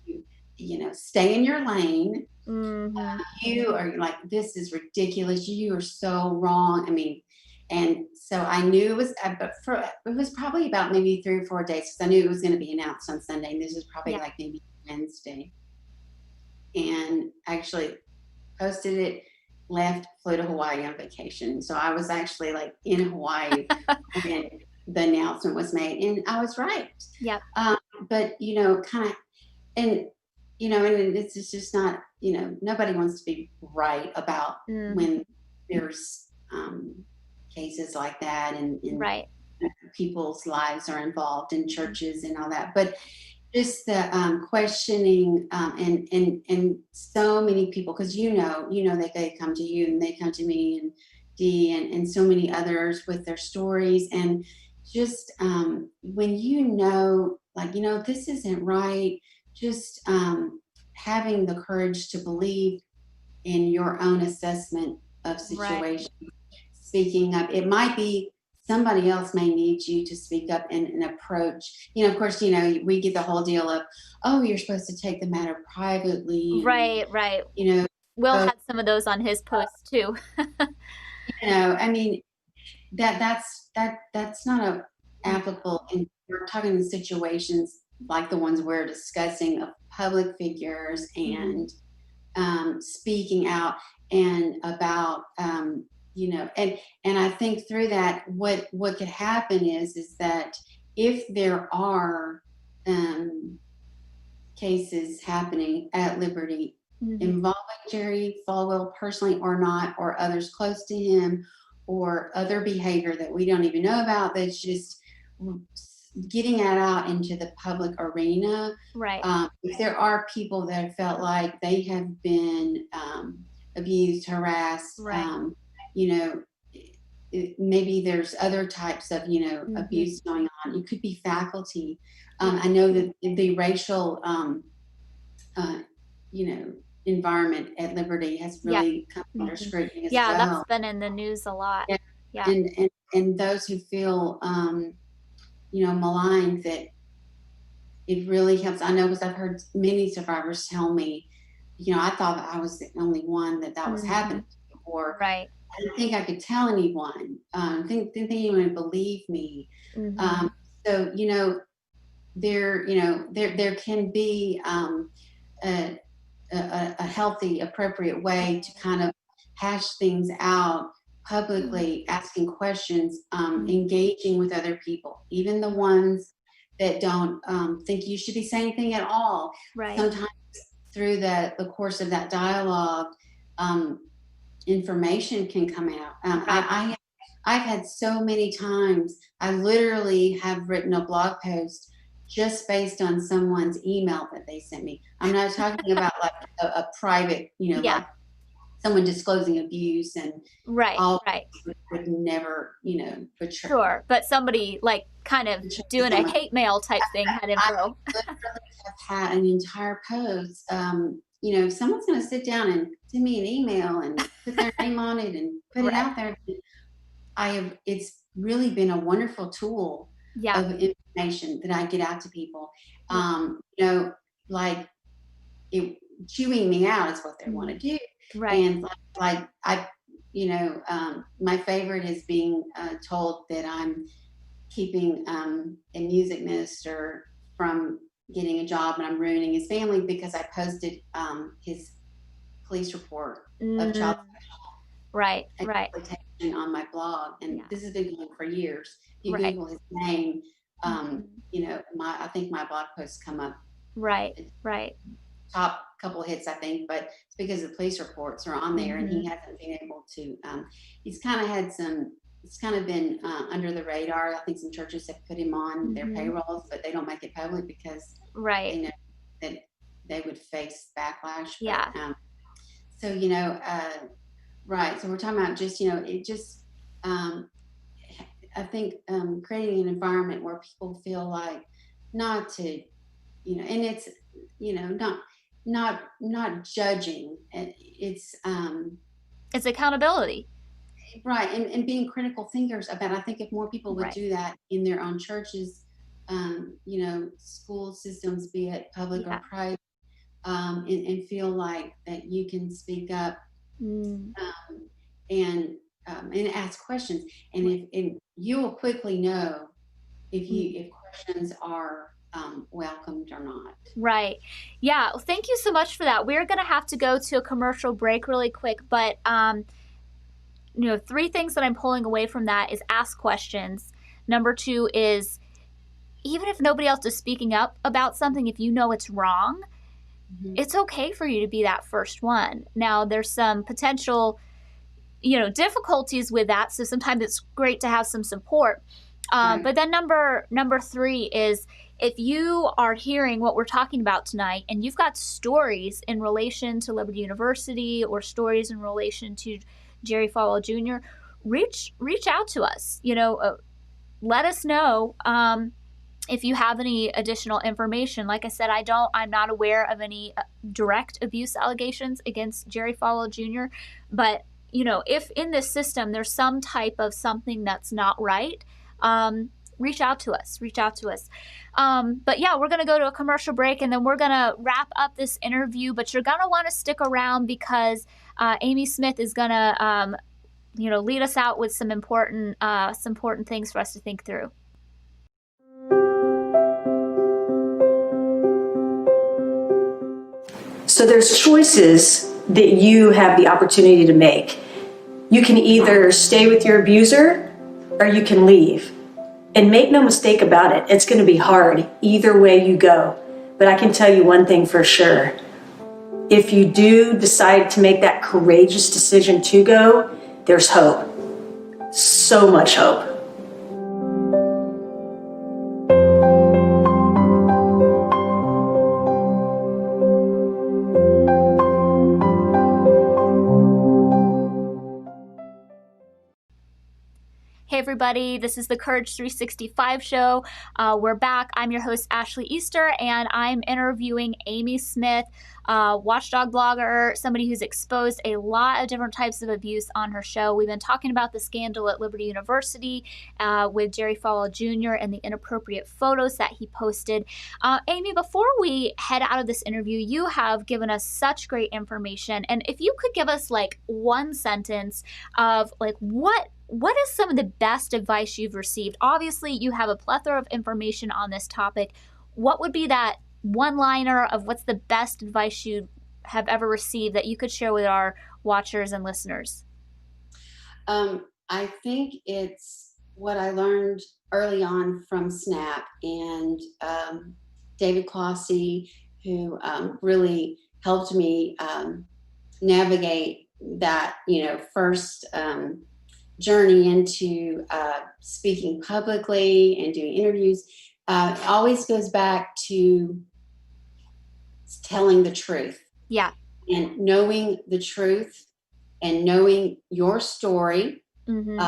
stay in your lane. You are like, this is ridiculous. You are so wrong. I mean, and so I knew it was, it was probably about maybe 3 or 4 days, because I knew it was going to be announced on Sunday. And this was probably like maybe Wednesday. And actually posted it, left, flew to Hawaii on vacation. So I was actually like in Hawaii when the announcement was made, and I was right. Yeah. But kind of, and and it's just not, nobody wants to be right about when there's cases like that, and right. people's lives are involved in churches and all that. But just the questioning, and so many people, because that they come to you and they come to me and Dee and so many others with their stories, and just when like this isn't right, just having the courage to believe in your own assessment of situations, speaking up. It might be somebody else may need you to speak up and approach. Of course, we get the whole deal of, oh, you're supposed to take the matter privately. Right. Will had some of those on his post too. I mean, that's not applicable. And we're talking in situations like the ones we're discussing, of public figures and speaking out and about and I think through that, what could happen is that if there are cases happening at Liberty involving Jerry Falwell personally or not, or others close to him, or other behavior that we don't even know about, that's just getting it out into the public arena. Right. If there are people that felt like they have been abused, harassed, right. Maybe there's other types of, abuse going on. It could be faculty. I know that the racial, environment at Liberty has really come under scrutiny as well. That's been in the news a lot. Yeah. And those who feel, maligned, that it really helps. I know, because I've heard many survivors tell me, I thought that I was the only one that was happening to, or right. I didn't think I could tell anyone. Didn't think anyone would believe me. So there can be a healthy, appropriate way to kind of hash things out publicly, asking questions, engaging with other people, even the ones that don't think you should be saying anything at all. Right. Sometimes through the course of that dialogue, information can come out. I've had so many times, I literally have written a blog post just based on someone's email that they sent me. I'm not talking about like a private, like someone disclosing abuse and all right. would never, betray. Sure, but somebody like kind of doing a hate mail type thing had info. I literally have had an entire post. If someone's going to sit down and send me an email and put their name on it and put it out there, it's really been a wonderful tool of information that I get out to people. Like it chewing me out is what they want to do. Right. And like my favorite is being told that I'm keeping a music minister from getting a job and I'm ruining his family because I posted his police report of child exploitation on my blog, and this has been going for years. You Google his name, I think my blog posts come up. Right. Top couple hits, I think, but it's because the police reports are on there, and he hasn't been able to. He's kind of had some. It's kind of been under the radar. I think some churches have put him on their payrolls, but they don't make it public because they know that they would face backlash. But, so right. So we're talking about just it just. I think creating an environment where people feel like not to, and it's not judging. It's accountability. Right. And being critical thinkers about, I think if more people would do that in their own churches, school systems, be it public or private, and feel like that you can speak up and ask questions. And if you will quickly know if questions are welcomed or not. Right. Yeah. Well, thank you so much for that. We're going to have to go to a commercial break really quick, but 3 things that I'm pulling away from that is ask questions. Number 2 is, even if nobody else is speaking up about something, if you know it's wrong, it's okay for you to be that first one. Now, there's some potential, difficulties with that. So sometimes it's great to have some support. But then number 3 is, if you are hearing what we're talking about tonight and you've got stories in relation to Liberty University or stories in relation to Jerry Falwell Jr., reach out to us. Let us know if you have any additional information. Like I said, I'm not aware of any direct abuse allegations against Jerry Falwell Jr., but if in this system there's some type of something that's not right, reach out to us. But yeah, we're going to go to a commercial break, and then we're going to wrap up this interview, but you're going to want to stick around because Amy Smith is going to, lead us out with some important things for us to think through. So there's choices that you have the opportunity to make. You can either stay with your abuser or you can leave. And make no mistake about it, it's going to be hard either way you go. But I can tell you one thing for sure. If you do decide to make that courageous decision to go, there's hope. So much hope. Hey everybody, this is the Courage 365 show. We're back. I'm your host, Ashley Easter, and I'm interviewing Amy Smith, watchdog blogger, somebody who's exposed a lot of different types of abuse on her show. We've been talking about the scandal at Liberty University with Jerry Falwell Jr. and the inappropriate photos that he posted. Amy, before we head out of this interview, you have given us such great information. And if you could give us like one sentence of like what is some of the best advice you've received? Obviously, you have a plethora of information on this topic. What would be that one-liner of what's the best advice you have ever received that you could share with our watchers and listeners? I think it's what I learned early on from SNAP and David Clossy, who really helped me navigate that, first journey into speaking publicly and doing interviews. It always goes back to telling the truth. Yeah. And knowing the truth and knowing your story Mm-hmm.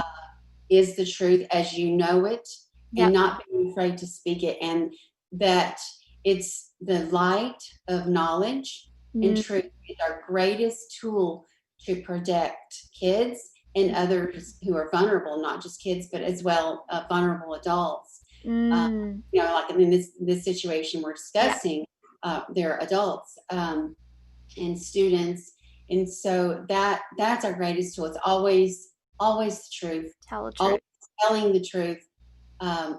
is the truth as you know it, Yep. and not being afraid to speak it, and that it's the light of knowledge and truth is our greatest tool to protect kids and others who are vulnerable, not just kids, but as well vulnerable adults. Like in this situation we're discussing, they're adults and students, and so that's our greatest tool. It's always the truth. Tell the truth. Always telling the truth,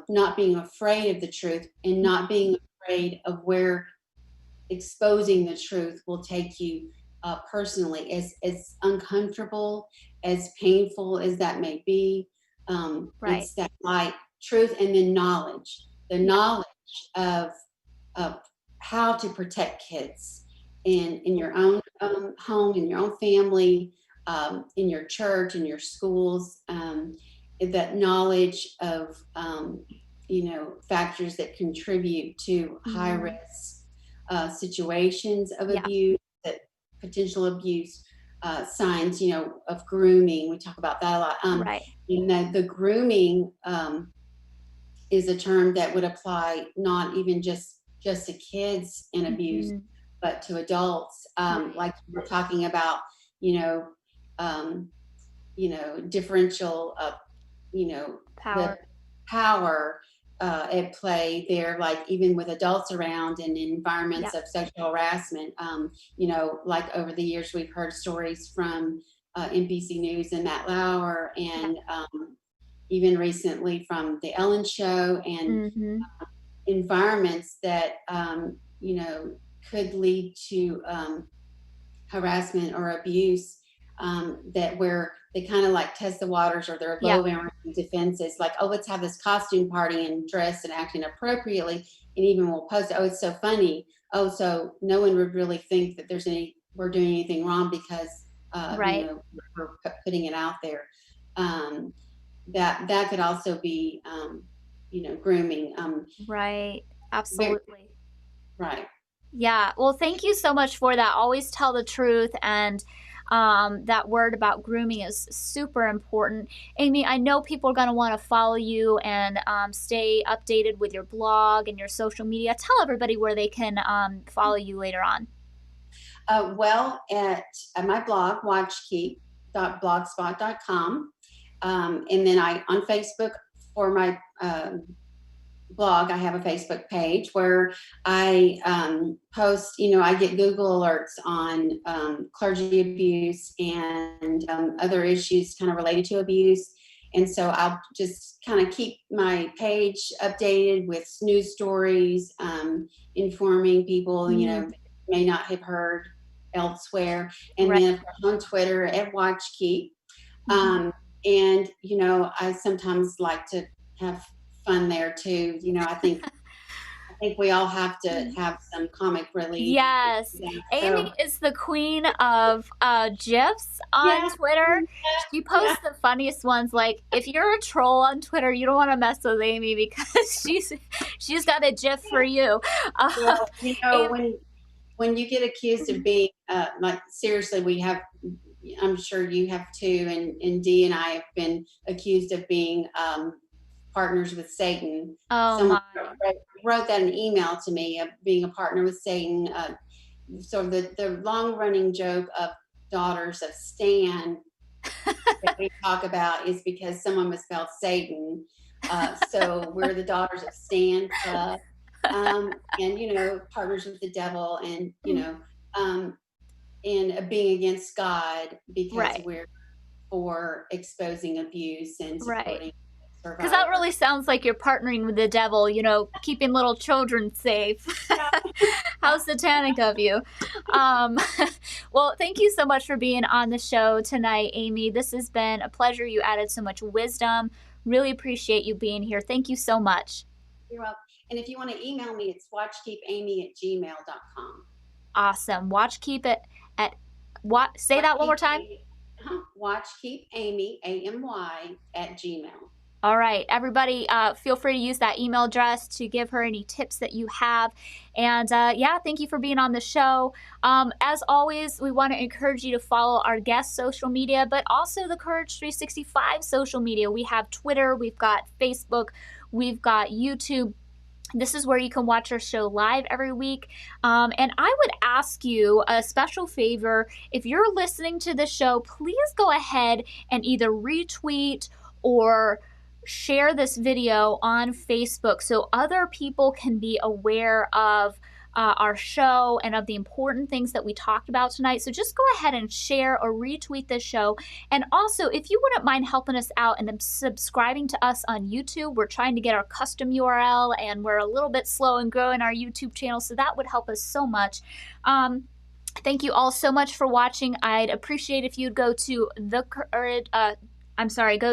not being afraid of the truth, and not being afraid of where exposing the truth will take you personally, as uncomfortable, as painful as that may be. It's that light truth, and then knowledge, the knowledge of how to protect kids in your own home, in your own family, in your church, in your schools. That knowledge of factors that contribute to high risk situations of abuse, that potential abuse, signs, of grooming. We talk about that a lot. And the grooming is a term that would apply not even just to kids in abuse, but to adults. Like we're talking about, differential, power. the power at play there, like even with adults around and in environments of sexual harassment. Like over the years, we've heard stories from NBC News and Matt Lauer, and even recently from the Ellen Show, and environments that could lead to harassment or abuse, that where they kind of like test the waters, or their low energy defenses, like, oh, let's have this costume party and dress and act inappropriately, and even we'll post, oh, it's so funny, oh, so no one would really think that we're doing anything wrong because we're putting it out there. That could also be grooming. Right. Absolutely. Right. Yeah. Well, thank you so much for that. Always tell the truth. And that word about grooming is super important. Amy, I know people are going to want to follow you and stay updated with your blog and your social media. Tell everybody where they can follow you later on. Well, at my blog, watchkeep.blogspot.com. And then on Facebook for my blog, I have a Facebook page where I post, I get Google alerts on clergy abuse and other issues kind of related to abuse. And so I'll just kind of keep my page updated with news stories, informing people, may not have heard elsewhere. And then of course on Twitter at Watchkeep. And, I sometimes like to have fun there too. I think we all have to have some comic relief. Yes. Amy is the queen of GIFs on Twitter. She posts the funniest ones. Like, if you're a troll on Twitter, you don't want to mess with Amy because she's got a GIF for you. When you get accused of being like, seriously, I'm sure you have too, and Dee and I have been accused of being partners with Satan. Someone wrote that in an email to me, of being a partner with Satan. So the long-running joke of Daughters of Stan that we talk about is because someone misspelled Satan. So we're the Daughters of Stan Club, and partners with the devil, and and being against God because we're for exposing abuse and supporting survivors. Because that really sounds like you're partnering with the devil, keeping little children safe. How satanic of you. Well, thank you so much for being on the show tonight, Amy. This has been a pleasure. You added so much wisdom. Really appreciate you being here. Thank you so much. You're welcome. And if you want to email me, it's watchkeepamy@gmail.com. Awesome. Watchkeep it at what? Say that one more time. Watchkeepamy, AMY, @gmail. All right, everybody, feel free to use that email address to give her any tips that you have. And yeah, thank you for being on the show. As always, we want to encourage you to follow our guest social media, but also the Courage 365 social media. We have Twitter, we've got Facebook, we've got YouTube. This is where you can watch our show live every week. And I would ask you a special favor. If you're listening to the show, please go ahead and either retweet or share this video on Facebook so other people can be aware of our show and of the important things that we talked about tonight. So just go ahead and share or retweet this show. And also, if you wouldn't mind helping us out and subscribing to us on YouTube, we're trying to get our custom URL and we're a little bit slow in growing our YouTube channel, so that would help us so much. Thank you all so much for watching. I'd appreciate if you'd go to go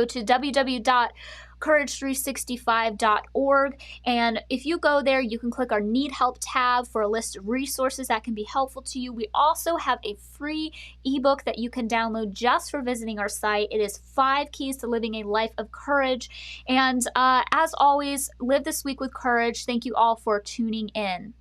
to www.courage365.org, and if you go there, you can click our Need Help tab for a list of resources that can be helpful to you. We also have a free ebook that you can download just for visiting our site. It is 5 Keys to Living a Life of Courage. And as always, live this week with courage. Thank you all for tuning in.